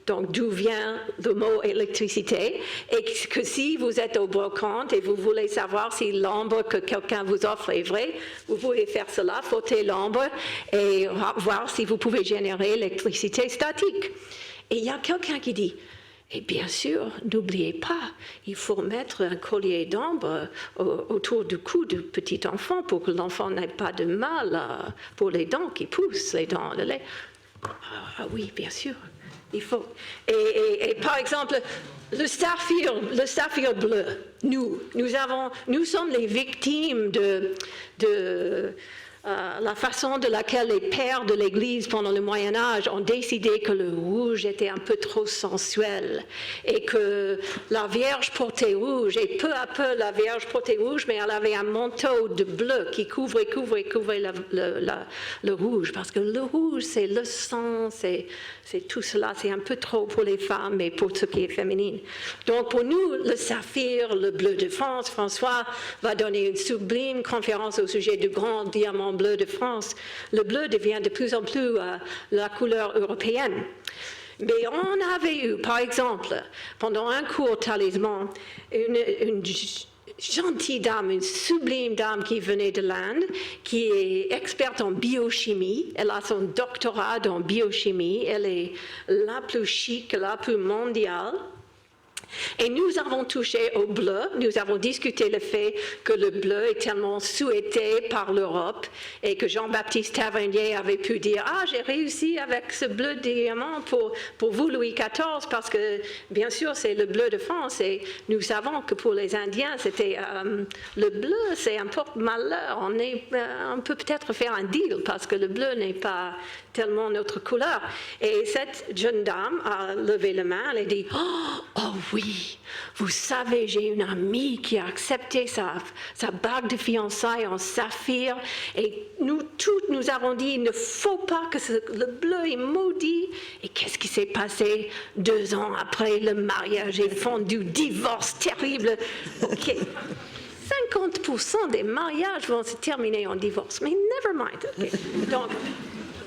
donc d'où vient le mot électricité, et que si vous êtes au brocante et vous voulez savoir si l'ambre que quelqu'un vous offre est vrai, vous pouvez faire cela, frotter l'ambre et voir si vous pouvez générer l'électricité statique. Et il y a quelqu'un qui dit, et bien sûr, n'oubliez pas, il faut mettre un collier d'ambre autour du cou du petit enfant pour que l'enfant n'ait pas de mal pour les dents qui poussent, les dents de lait. Ah oui, bien sûr. Il faut. Et par exemple, le saphir bleu, nous sommes les victimes de la façon de laquelle les pères de l'Église pendant le Moyen-Âge ont décidé que le rouge était un peu trop sensuel et que la Vierge portait rouge, et peu à peu la Vierge portait rouge, mais elle avait un manteau de bleu qui couvrait le rouge, parce que le rouge c'est le sang, c'est tout cela, c'est un peu trop pour les femmes et pour ce qui est féminine. Donc pour nous, le saphir, le bleu de France, François va donner une sublime conférence au sujet du grand diamant bleu de France. Le bleu devient de plus en plus la couleur européenne. Mais on avait eu, par exemple, pendant un cours talisman, une gentille dame, une sublime dame qui venait de l'Inde, qui est experte en biochimie. Elle a son doctorat en biochimie. Elle est la plus chic, la plus mondiale. Et nous avons touché au bleu, nous avons discuté le fait que le bleu est tellement souhaité par l'Europe et que Jean-Baptiste Tavernier avait pu dire « Ah, j'ai réussi avec ce bleu diamant pour vous, Louis XIV, parce que bien sûr c'est le bleu de France et nous savons que pour les Indiens c'était le bleu, c'est un porte-malheur. On peut peut-être faire un deal parce que le bleu n'est pas tellement notre couleur. » Et cette jeune dame a levé la main, elle a dit « Oh oui, vous savez, j'ai une amie qui a accepté sa bague de fiançailles en saphir et nous toutes nous avons dit il ne faut pas que le bleu est maudit. Et qu'est-ce qui s'est passé 2 ans après le mariage? Ils font du divorce terrible. Okay. 50% des mariages vont se terminer en divorce, mais never mind. Okay. Donc,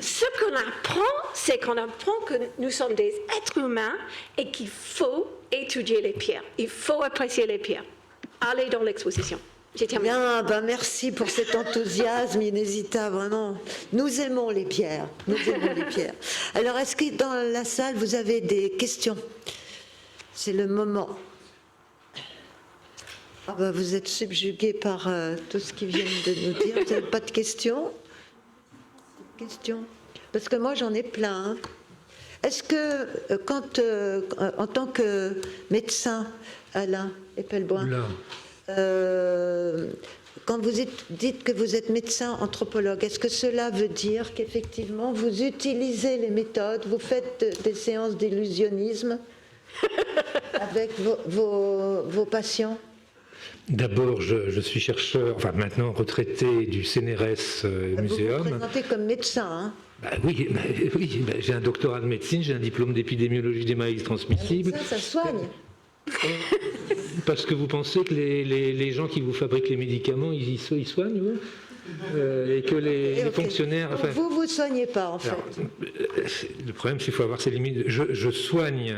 ce qu'on apprend, c'est qu'on apprend que nous sommes des êtres humains et qu'il faut étudier les pierres. Il faut apprécier les pierres. Allez dans l'exposition. J'ai terminé. Bien, ben merci pour cet enthousiasme, Inésita, vraiment. Nous aimons les pierres. Nous aimons les pierres. Alors, est-ce que dans la salle, vous avez des questions? C'est le moment. Ah ben, vous êtes subjugués par tout ce qu'ils viennent de nous dire. Vous n'avez pas de questions? Question? Parce que moi j'en ai plein. Est-ce que quand, en tant que médecin, Alain Epelboin, quand vous dites que vous êtes médecin anthropologue, est-ce que cela veut dire qu'effectivement vous utilisez les méthodes, vous faites des séances d'illusionnisme avec vos patients? D'abord, je suis chercheur, enfin maintenant retraité du CNRS Vous Muséum. vous présentez comme médecin, hein? Oui, j'ai un doctorat de médecine, j'ai un diplôme d'épidémiologie des maladies transmissibles. Ça soigne. Parce que vous pensez que les gens qui vous fabriquent les médicaments, ils soignent, vous et que les Ok. fonctionnaires... Donc enfin, vous ne soignez pas, en fait. alors, le problème, c'est qu'il faut avoir ses limites. Je soigne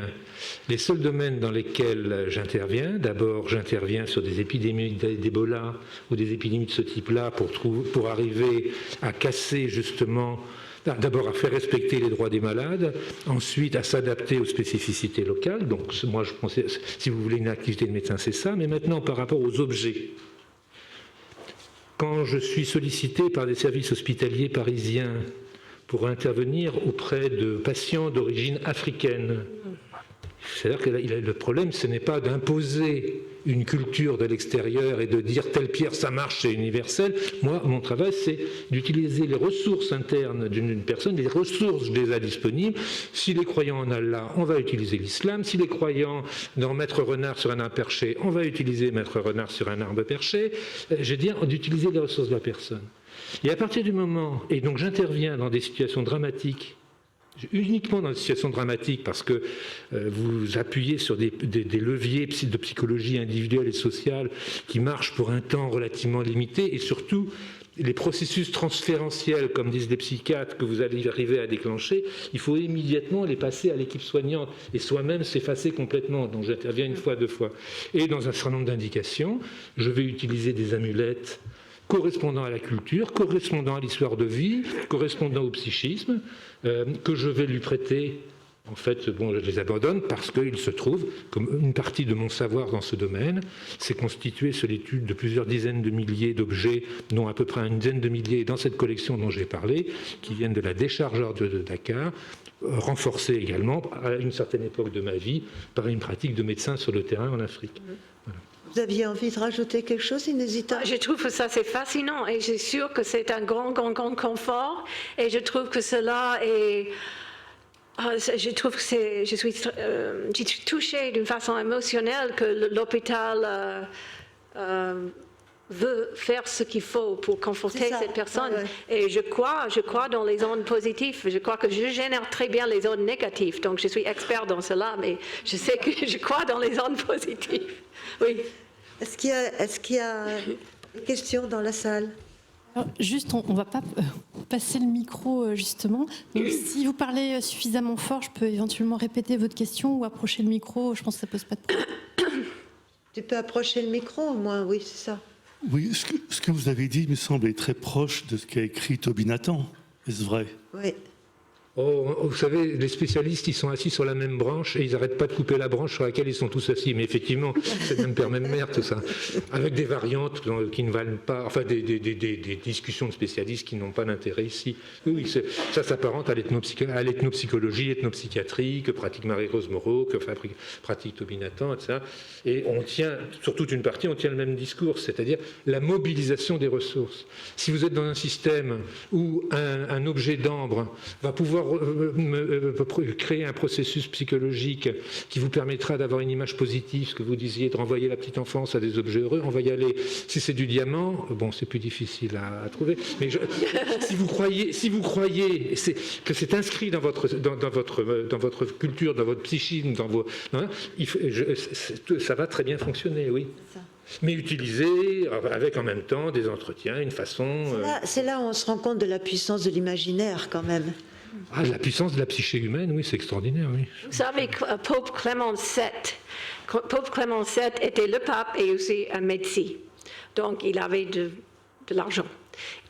les seuls domaines dans lesquels j'interviens. D'abord, j'interviens sur des épidémies d'Ebola ou des épidémies de ce type-là pour arriver à casser justement, d'abord à faire respecter les droits des malades, ensuite à s'adapter aux spécificités locales. Donc moi, je pensais, si vous voulez une activité de médecin, c'est ça. Mais maintenant, par rapport aux objets. Quand je suis sollicité par des services hospitaliers parisiens pour intervenir auprès de patients d'origine africaine, c'est-à-dire que le problème, ce n'est pas d'imposer une culture de l'extérieur et de dire telle pierre ça marche, c'est universel. Moi, mon travail, c'est d'utiliser les ressources internes d'une personne, les ressources déjà disponibles. Si les croyants en Allah, on va utiliser l'islam. Si les croyants dans Maître Renard sur un arbre perché, on va utiliser Maître Renard sur un arbre perché. Je veux dire, d'utiliser les ressources de la personne. Et à partir du moment, et donc j'interviens dans des situations dramatiques, uniquement dans des situations dramatiques parce que vous appuyez sur des leviers de psychologie individuelle et sociale qui marchent pour un temps relativement limité et surtout les processus transférentiels, comme disent les psychiatres, que vous allez arriver à déclencher, il faut immédiatement les passer à l'équipe soignante et soi-même s'effacer complètement. Donc j'interviens une fois, deux fois. Et dans un certain nombre d'indications, je vais utiliser des amulettes correspondant à la culture, correspondant à l'histoire de vie, correspondant au psychisme, que je vais lui prêter. En fait, bon, je les abandonne parce qu'il se trouve, comme une partie de mon savoir dans ce domaine, c'est constitué sur l'étude de plusieurs dizaines de milliers d'objets, dont à peu près une dizaine de milliers dans cette collection dont j'ai parlé, qui viennent de la déchargeur de Dakar, renforcée également à une certaine époque de ma vie par une pratique de médecin sur le terrain en Afrique. Voilà. Vous aviez envie de rajouter quelque chose, Inesita? Je trouve que ça c'est fascinant et je suis sûre que c'est un grand confort et je trouve que cela est... Je trouve que je suis touchée d'une façon émotionnelle que l'hôpital veut faire ce qu'il faut pour conforter cette personne. Ouais. Et je crois dans les ondes positives. Je crois que je génère très bien les ondes négatives. Donc je suis expert dans cela, mais je sais que je crois dans les ondes positives. Oui. Est-ce qu'il y a des questions dans la salle? Alors, juste, on ne va pas passer le micro, justement. Donc, si vous parlez suffisamment fort, je peux éventuellement répéter votre question ou approcher le micro. Je pense que ça ne pose pas de problème. Tu peux approcher le micro, au moins, oui, c'est ça. Oui, ce que vous avez dit me semble très proche de ce qu'a écrit Toby Nathan. Est-ce vrai? Oui. Oh, vous savez, les spécialistes, ils sont assis sur la même branche et ils n'arrêtent pas de couper la branche sur laquelle ils sont tous assis. Mais effectivement, c'est même père, même mère, tout ça. Avec des variantes qui ne valent pas, enfin des discussions de spécialistes qui n'ont pas d'intérêt ici. Oui, ça s'apparente à l'ethnopsychologie, ethnopsychiatrie, que pratique Marie-Rose Moreau, que pratique Toby Nathan, etc. Et on tient, sur toute une partie, on tient le même discours, c'est-à-dire la mobilisation des ressources. Si vous êtes dans un système où un objet d'ambre va pouvoir créer un processus psychologique qui vous permettra d'avoir une image positive, ce que vous disiez, de renvoyer la petite enfance à des objets heureux, on va y aller. Si c'est du diamant, bon, c'est plus difficile à trouver. Mais si vous croyez que c'est inscrit dans votre culture, dans votre psychisme, ça va très bien fonctionner, oui. Mais utilisé avec en même temps des entretiens, une façon... C'est là où on se rend compte de la puissance de l'imaginaire, quand même. Ah, la puissance de la psyché humaine, oui, c'est extraordinaire, oui. Vous savez, Pope Clément VII était le pape et aussi un médecin. Donc, il avait de l'argent.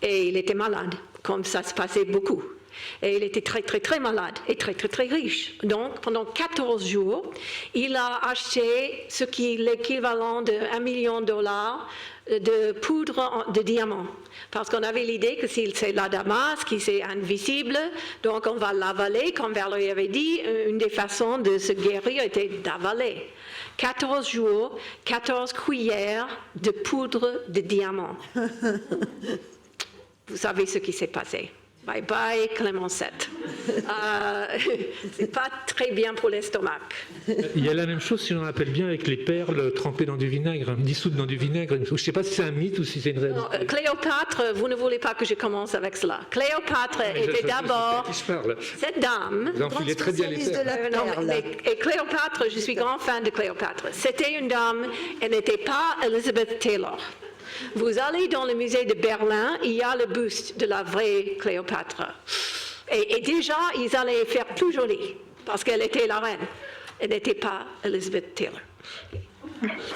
Et il était malade, comme ça se passait beaucoup. Et il était très, très, très malade et très, très, très riche. Donc, pendant 14 jours, il a acheté ce qui est l'équivalent de $1 million de poudre de diamant. Parce qu'on avait l'idée que si c'est la Damas, qui c'est invisible, donc on va l'avaler, comme Valérie avait dit, une des façons de se guérir était d'avaler. 14 jours, 14 cuillères de poudre de diamant. Vous savez ce qui s'est passé. Bye bye, Clémencette. C'est pas très bien pour l'estomac. Il y a la même chose, si on appelle bien, avec les perles trempées dans du vinaigre, dissoutes dans du vinaigre. Je ne sais pas si c'est un mythe ou si c'est une réalité. Non, Cléopâtre, vous ne voulez pas que je commence avec cela. Cléopâtre était d'abord cette dame. Vous enfilez très bien les Spécialiste de perles. la Non, perle. et Cléopâtre, je suis grand fan de Cléopâtre. C'était une dame, elle n'était pas Elizabeth Taylor. Vous allez dans le musée de Berlin, il y a le buste de la vraie Cléopâtre. Et déjà, ils allaient faire plus jolie, parce qu'elle était la reine. Elle n'était pas Elizabeth Taylor.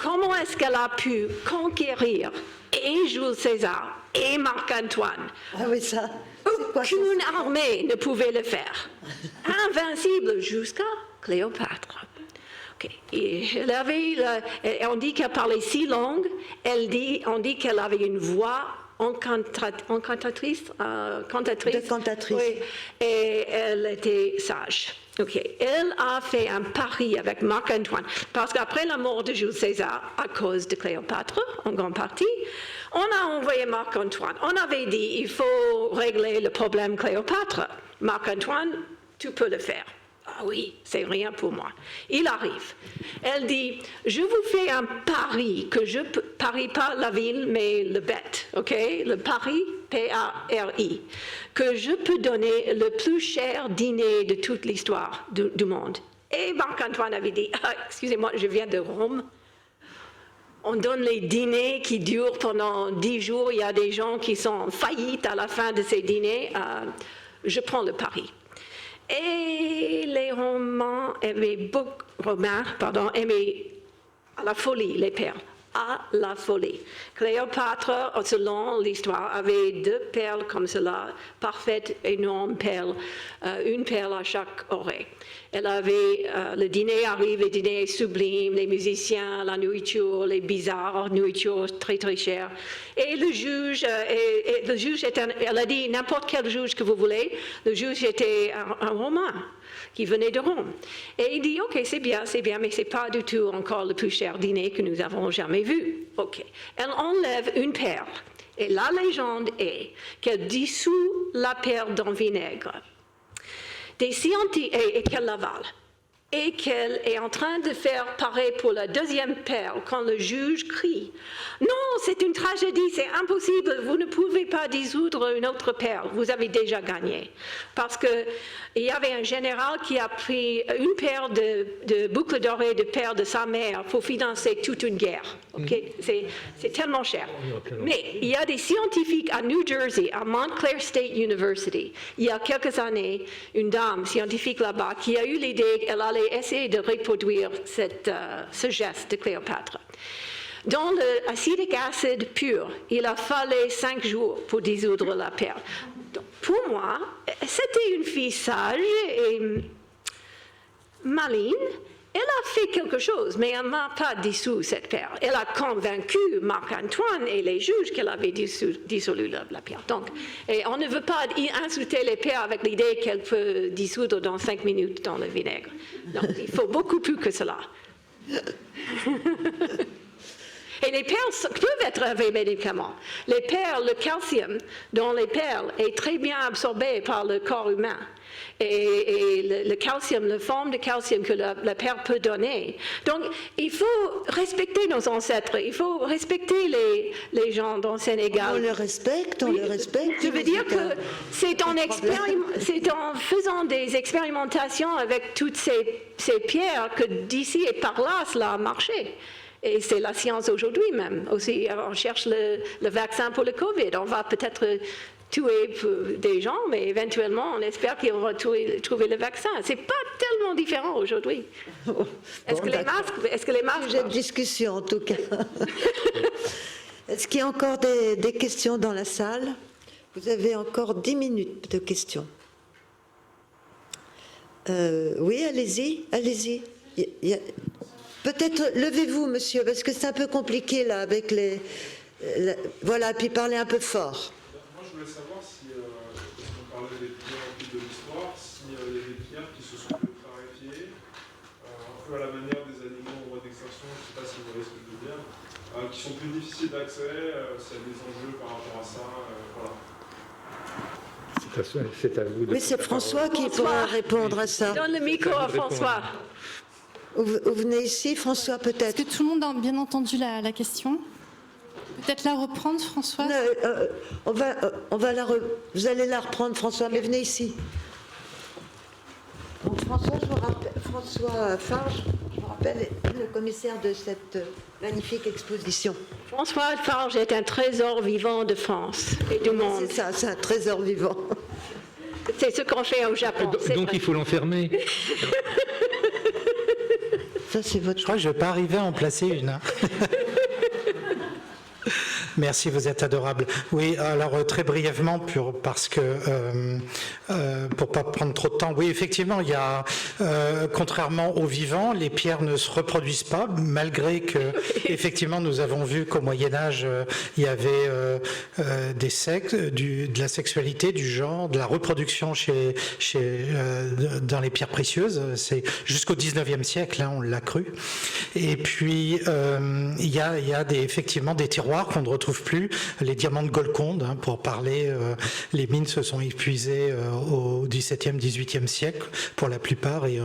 Comment est-ce qu'elle a pu conquérir et Jules César et Marc-Antoine? Ah oui, ça. C'est quoi ça? Aucune armée ne pouvait le faire. Invincible jusqu'à Cléopâtre. Ok. Et elle avait, on dit qu'elle parlait si langue, on dit qu'elle avait une voix cantatrice. De cantatrice. Oui. Et elle était sage. Ok. Elle a fait un pari avec Marc-Antoine, parce qu'après la mort de Jules César, à cause de Cléopâtre, en grande partie, on a envoyé Marc-Antoine. On avait dit, il faut régler le problème Cléopâtre. Marc-Antoine, tu peux le faire. Ah oui, c'est rien pour moi. Il arrive. Elle dit, je vous fais un pari, que je ne parie pas la ville, mais le bête, ok? Le pari, P-A-R-I, que je peux donner le plus cher dîner de toute l'histoire du monde. Et Marc-Antoine avait dit, excusez-moi, je viens de Rome. On donne les dîners qui durent pendant 10 jours. Il y a des gens qui sont en faillite à la fin de ces dîners. Je prends le pari. Et les Romains aimaient à la folie les perles, à la folie. Cléopâtre, selon l'histoire, avait 2 perles comme cela, parfaites, énormes perles, une perle à chaque oreille. Elle avait, le dîner arrive, le dîner est sublime, les musiciens, la nourriture, les bizarres, nourriture très très chère. Et le juge, elle a dit n'importe quel juge que vous voulez, le juge était un Romain qui venait de Rome. Et il dit, ok, c'est bien, mais c'est pas du tout encore le plus cher dîner que nous avons jamais vu. Ok. Elle enlève une perle. Et la légende est qu'elle dissout la perle dans le vinaigre. Des scientifiques, et qu'elle l'avale. Et qu'elle est en train de faire pareil pour la 2e perle quand le juge crie « Non, c'est une tragédie, c'est impossible, vous ne pouvez pas dissoudre une autre perle, vous avez déjà gagné. » Parce qu'il y avait un général qui a pris une paire de boucles d'oreilles de perles de sa mère pour financer toute une guerre. Okay? C'est tellement cher. Mais il y a des scientifiques à New Jersey, à Montclair State University, il y a quelques années, une dame scientifique là-bas qui a eu l'idée qu'elle allait essayer de reproduire ce geste de Cléopâtre. Dans l'acidique acide pur, il a fallu 5 jours pour dissoudre la perle. Donc, pour moi, c'était une fille sage et maligne. Elle a fait quelque chose, mais elle n'a pas dissous cette perle. Elle a convaincu Marc-Antoine et les juges qu'elle avait dissolu la perle. Donc, et on ne veut pas insulter les perles avec l'idée qu'elle peut dissoudre dans 5 minutes dans le vinaigre. Donc, il faut beaucoup plus que cela. Et les perles peuvent être avec médicaments. Les perles, le calcium dans les perles est très bien absorbé par le corps humain. Et le calcium, la forme de calcium que la perle peut donner. Donc, il faut respecter nos ancêtres, il faut respecter les gens dans le Sénégal. On le respecte, on le respecte. Je veux dire que c'est en faisant des expérimentations avec toutes ces pierres que d'ici et par là, cela a marché. Et c'est la science aujourd'hui même. Aussi, on cherche le vaccin pour le Covid. On va peut-être tuer des gens, mais éventuellement, on espère qu'on va trouver le vaccin. C'est pas tellement différent aujourd'hui. Est-ce que les masques Sujet de discussion, en tout cas. Est-ce qu'il y a encore des questions dans la salle? Vous avez encore 10 minutes de questions. Oui, allez-y, allez-y. Peut-être levez-vous, monsieur, parce que c'est un peu compliqué là avec les. Voilà, puis parlez un peu fort. Moi, je voulais savoir si, parce qu'on parlait des pierres de l'histoire, s'il y a des pierres qui se sont clarifiées, un peu à la manière des animaux en voie d'extinction, je ne sais pas si vous voyez ce que je veux dire, qui sont plus difficiles d'accès, s'il y a des enjeux par rapport à ça, voilà. C'est à vous de Oui, c'est François qui pourra répondre à ça. Donne le micro à François. Vous venez ici, François, Est-ce peut-être? que tout le monde a bien entendu la question? Peut-être la reprendre, Françoise? Vous allez la reprendre, François, mais venez ici. Donc, François Farge, je vous rappelle, est le commissaire de cette magnifique exposition. François Farge est un trésor vivant de France et du monde. C'est ça, c'est un trésor vivant. C'est ce qu'on fait au Japon. c'est Donc vrai. il faut l'enfermer. Ça, c'est votre... Je crois que je ne vais pas arriver à en placer une. Hein. Merci, vous êtes adorable. Oui, alors très brièvement, parce que pour pas prendre trop de temps. Oui, effectivement, il y a, contrairement aux vivants, les pierres ne se reproduisent pas, malgré que, effectivement, nous avons vu qu'au Moyen Âge, il y avait des sexes, de la sexualité, du genre, de la reproduction dans les pierres précieuses. C'est jusqu'au 19e siècle, hein, on l'a cru. Et puis, il y a effectivement des tiroirs qu'on ne retrouve plus, les diamants de Golconde, hein, pour parler, les mines se sont épuisées au XVIIe, XVIIIe siècle pour la plupart, et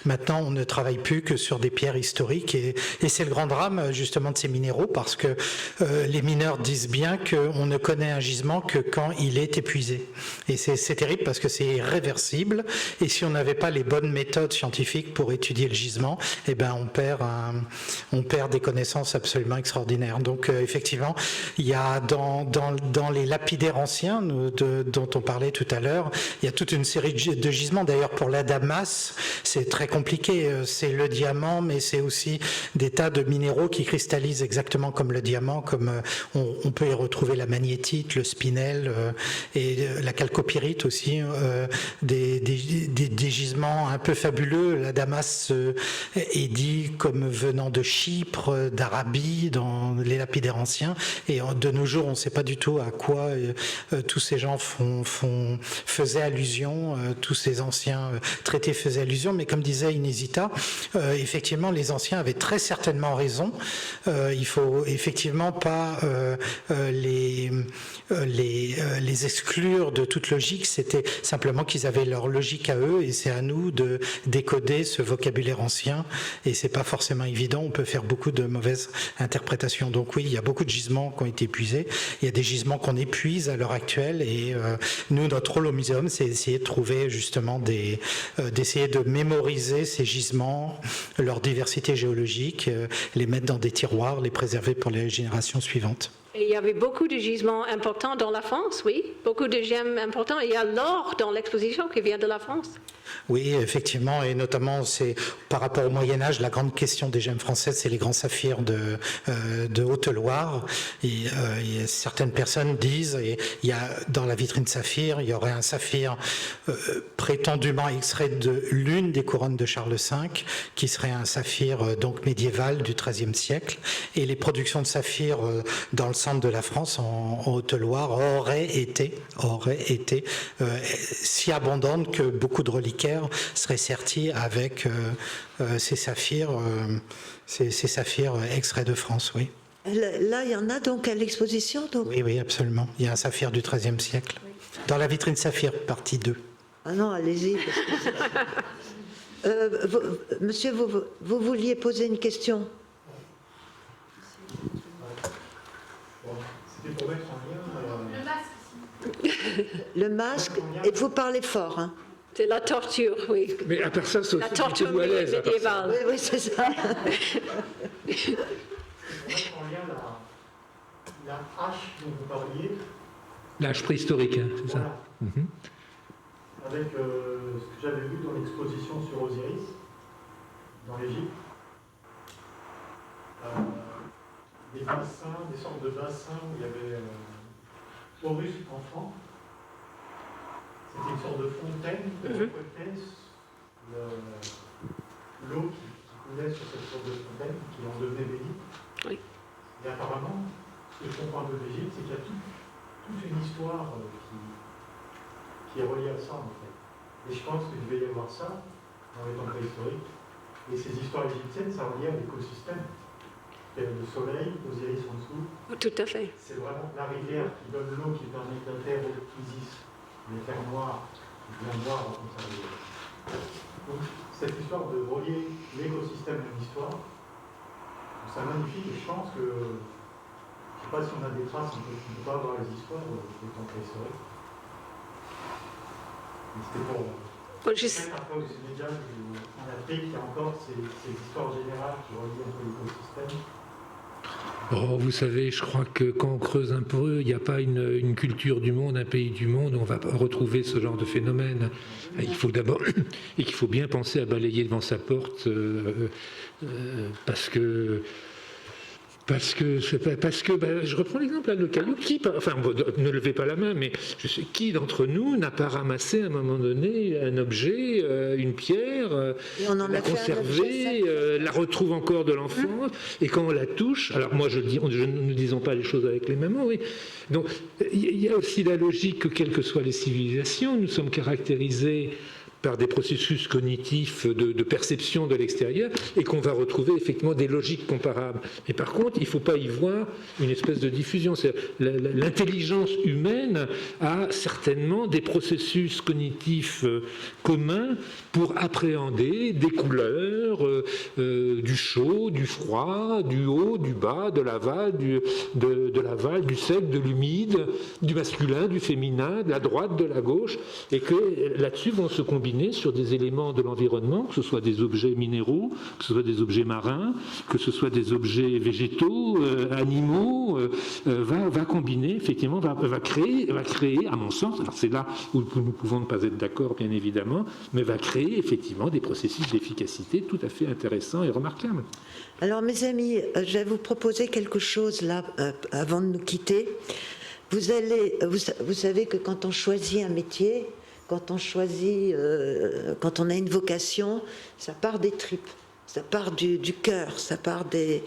maintenant on ne travaille plus que sur des pierres historiques, et c'est le grand drame justement de ces minéraux, parce que les mineurs disent bien qu'on ne connaît un gisement que quand il est épuisé, et c'est terrible parce que c'est irréversible, et si on n'avait pas les bonnes méthodes scientifiques pour étudier le gisement, eh ben on perd des connaissances absolument extraordinaires. Donc effectivement, il y a dans les lapidaires anciens dont on parlait tout à l'heure, il y a toute une série de gisements. D'ailleurs, pour la Damas, c'est très compliqué. C'est le diamant, mais c'est aussi des tas de minéraux qui cristallisent exactement comme le diamant, comme on peut y retrouver la magnétite, le spinel et la chalcopyrite aussi, des gisements un peu fabuleux. La Damas est dit comme venant de Chypre, d'Arabie, dans les lapidaires anciens. Et de nos jours, on ne sait pas du tout à quoi tous ces gens faisaient allusion, tous ces anciens traités faisaient allusion, mais comme disait Inesita, effectivement, les anciens avaient très certainement raison. Il faut effectivement pas les exclure de toute logique, c'était simplement qu'ils avaient leur logique à eux, et c'est à nous de décoder ce vocabulaire ancien, et c'est pas forcément évident, on peut faire beaucoup de mauvaises interprétations. Donc oui, il y a beaucoup de gisements qui ont été épuisés, il y a des gisements qu'on épuise à l'heure actuelle, et nous, notre rôle au muséum, c'est d'essayer de trouver justement d'essayer de mémoriser ces gisements, leur diversité géologique, les mettre dans des tiroirs, les préserver pour les générations suivantes. Et il y avait beaucoup de gisements importants dans la France, oui. Beaucoup de gemmes importants. Il y a l'or dans l'exposition qui vient de la France. Oui, effectivement, et notamment c'est par rapport au Moyen-Âge, la grande question des gemmes françaises, c'est les grands saphirs de Haute-Loire. Et certaines personnes disent, et il y a dans la vitrine saphir, il y aurait un saphir prétendument extrait de l'une des couronnes de Charles V, qui serait un saphir donc médiéval du XIIIe siècle. Et les productions de saphir dans le centre de la France, en Haute-Loire, auraient été si abondantes que beaucoup de reliquaires seraient sertis avec ces saphirs extraits de France, oui. Là, il y en a donc à l'exposition, donc? Oui, absolument. Il y a un saphir du XIIIe siècle. Dans la vitrine saphir, partie 2. Ah non, allez-y. Monsieur, vous vouliez poser une question? C'était pour mettre en lien... Le masque, et vous parlez fort, hein? C'est la torture, oui. Mais à part ça, c'est La aussi torture plutôt à l'aise. à part ça. médiévale. Oui, c'est ça. Pour mettre en lien la hache dont vous parliez, L'âge préhistorique, hein, c'est ça. voilà, avec ce que j'avais vu dans l'exposition sur Osiris, dans l'Égypte. Des bassins, des sortes de bassins où il y avait Horus enfant. C'était une sorte de fontaine qui reflétait l'eau qui coulait sur cette sorte de fontaine, qui en devenait bénie. Oui. Et apparemment, ce que je comprends un peu de l'Égypte, c'est qu'il y a toute une histoire qui est reliée à ça, en fait. Et je pense qu'il devait y avoir ça dans les temps préhistoriques. Et ces histoires égyptiennes, ça reliait à l'écosystème. Il y a le soleil, Osiris en dessous. Tout à fait. C'est vraiment la rivière qui donne l'eau qui permet de la terre Isis. les terres noires, bien noires comme ça. Donc cette histoire de relier l'écosystème à l'histoire, c'est magnifique et je pense que, je ne sais pas si on a des traces, on ne peut pas avoir les histoires des temps préhistoriques. Mais c'était pour... Parfois au Sénégal ou en Afrique, il y a encore ces histoires générales qui relient un peu l'écosystème. Oh, vous savez, je crois que quand on creuse un peu, il n'y a pas une culture du monde, un pays du monde où on va retrouver ce genre de phénomène. Il faut d'abord, et qu'il faut bien penser à balayer devant sa porte, parce que je reprends l'exemple là, le caillou, ne levez pas la main, mais je sais qui d'entre nous n'a pas ramassé à un moment donné un objet, une pierre, la conserver, la retrouve encore de l'enfance, et quand on la touche, alors moi ne disons pas les choses avec les mêmes mots, oui. Donc il y a aussi la logique que quelles que soient les civilisations, nous sommes caractérisés par des processus cognitifs de perception de l'extérieur et qu'on va retrouver effectivement des logiques comparables. Mais par contre, il ne faut pas y voir une espèce de diffusion. L'intelligence humaine a certainement des processus cognitifs communs pour appréhender des couleurs, du chaud, du froid, du haut, du bas, de l'aval, de l'aval, du sec, de l'humide, du masculin, du féminin, de la droite, de la gauche, et que là-dessus vont se combiner sur des éléments de l'environnement, que ce soit des objets minéraux, que ce soit des objets marins, que ce soit des objets végétaux, animaux, va combiner, effectivement, va créer, à mon sens, alors c'est là où nous pouvons ne pas être d'accord, bien évidemment, mais va créer effectivement des processus d'efficacité tout à fait intéressants et remarquables. Alors mes amis, je vais vous proposer quelque chose là, avant de nous quitter. Vous savez que quand on choisit un métier, quand on a une vocation, ça part des tripes, ça part du cœur, ça part des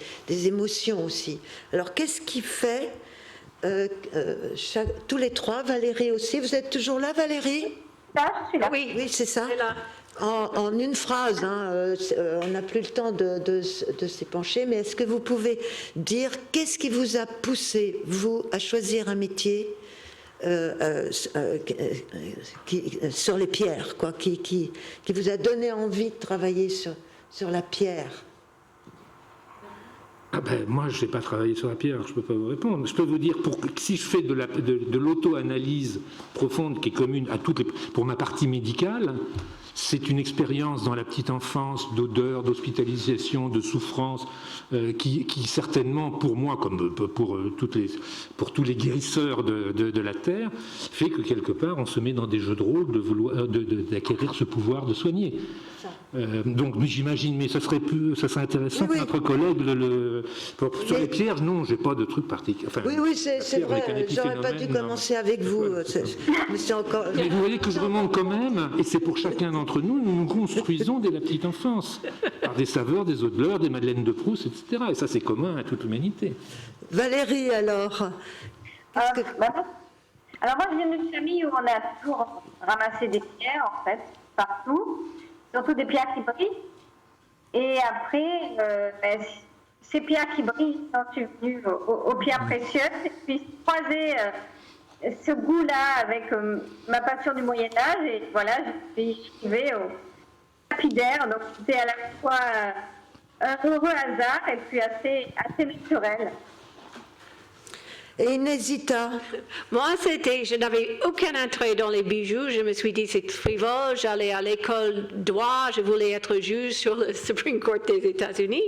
émotions aussi. Alors qu'est-ce qui fait tous les trois, Valérie aussi, vous êtes toujours là, Valérie? Là, je suis là. Oui, c'est ça. Là. En une phrase, on n'a plus le temps de s'y pencher, mais est-ce que vous pouvez dire qu'est-ce qui vous a poussé, vous, à choisir un métier sur les pierres, quoi, qui vous a donné envie de travailler sur la pierre? Moi, je n'ai pas travaillé sur la pierre, je ne peux pas vous répondre. Je peux vous dire, si je fais de l'auto-analyse profonde qui est commune à pour ma partie médicale, c'est une expérience dans la petite enfance d'odeur, d'hospitalisation, de souffrance, qui certainement, pour moi, comme pour tous les guérisseurs de la Terre, fait que quelque part, on se met dans des jeux de rôle d'acquérir ce pouvoir de soigner. Donc j'imagine, mais ça serait intéressant pour notre collègue sur les pierres. Non, j'ai pas de truc particulier. Enfin, oui, c'est vrai. J'aurais pas dû commencer avec vous. Mais c'est encore. Mais vous voyez que je remonte quand même, et c'est pour chacun d'entre nous. Nous construisons dès la petite enfance par des saveurs, des odeurs, des madeleines de Proust, etc. Et ça, c'est commun à toute l'humanité. Valérie, alors. Alors moi, je viens d'une famille où on a toujours ramassé des pierres, en fait, partout. Surtout des pierres qui brillent. Et après, ces pierres qui brillent sont venues aux pierres précieuses. Et puis croiser ce goût-là avec ma passion du Moyen-Âge. Et voilà, je suis arrivée au lapidaire. Donc c'était à la fois un heureux hasard et puis assez naturel. Et Inésita? Moi, je n'avais aucun intérêt dans les bijoux. Je me suis dit, c'est frivole. J'allais à l'école droit. Je voulais être juge sur le Supreme Court des États-Unis.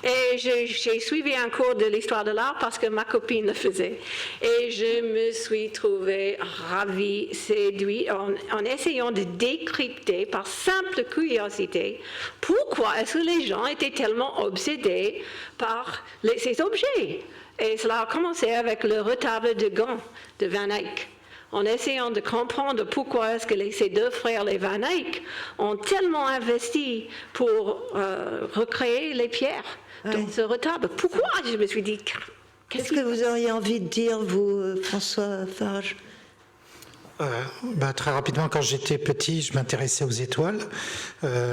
Et j'ai suivi un cours de l'histoire de l'art parce que ma copine le faisait. Et je me suis trouvée ravie, séduite, en essayant de décrypter par simple curiosité pourquoi est-ce que les gens étaient tellement obsédés par ces objets. Et cela a commencé avec le retable de Gand de Van Eyck, en essayant de comprendre pourquoi est-ce que ces deux frères, les Van Eyck, ont tellement investi pour recréer les pierres dans ce retable. Pourquoi? Je me suis dit, qu'est-ce que vous auriez envie de dire, vous, François Farge? Très rapidement, quand j'étais petit, je m'intéressais aux étoiles.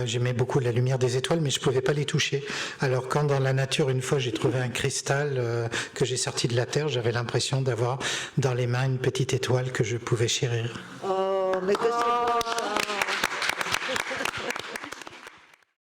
J'aimais beaucoup la lumière des étoiles, mais je ne pouvais pas les toucher. Alors quand dans la nature, une fois, j'ai trouvé un cristal que j'ai sorti de la terre, j'avais l'impression d'avoir dans les mains une petite étoile que je pouvais chérir. Oh, mais que c'est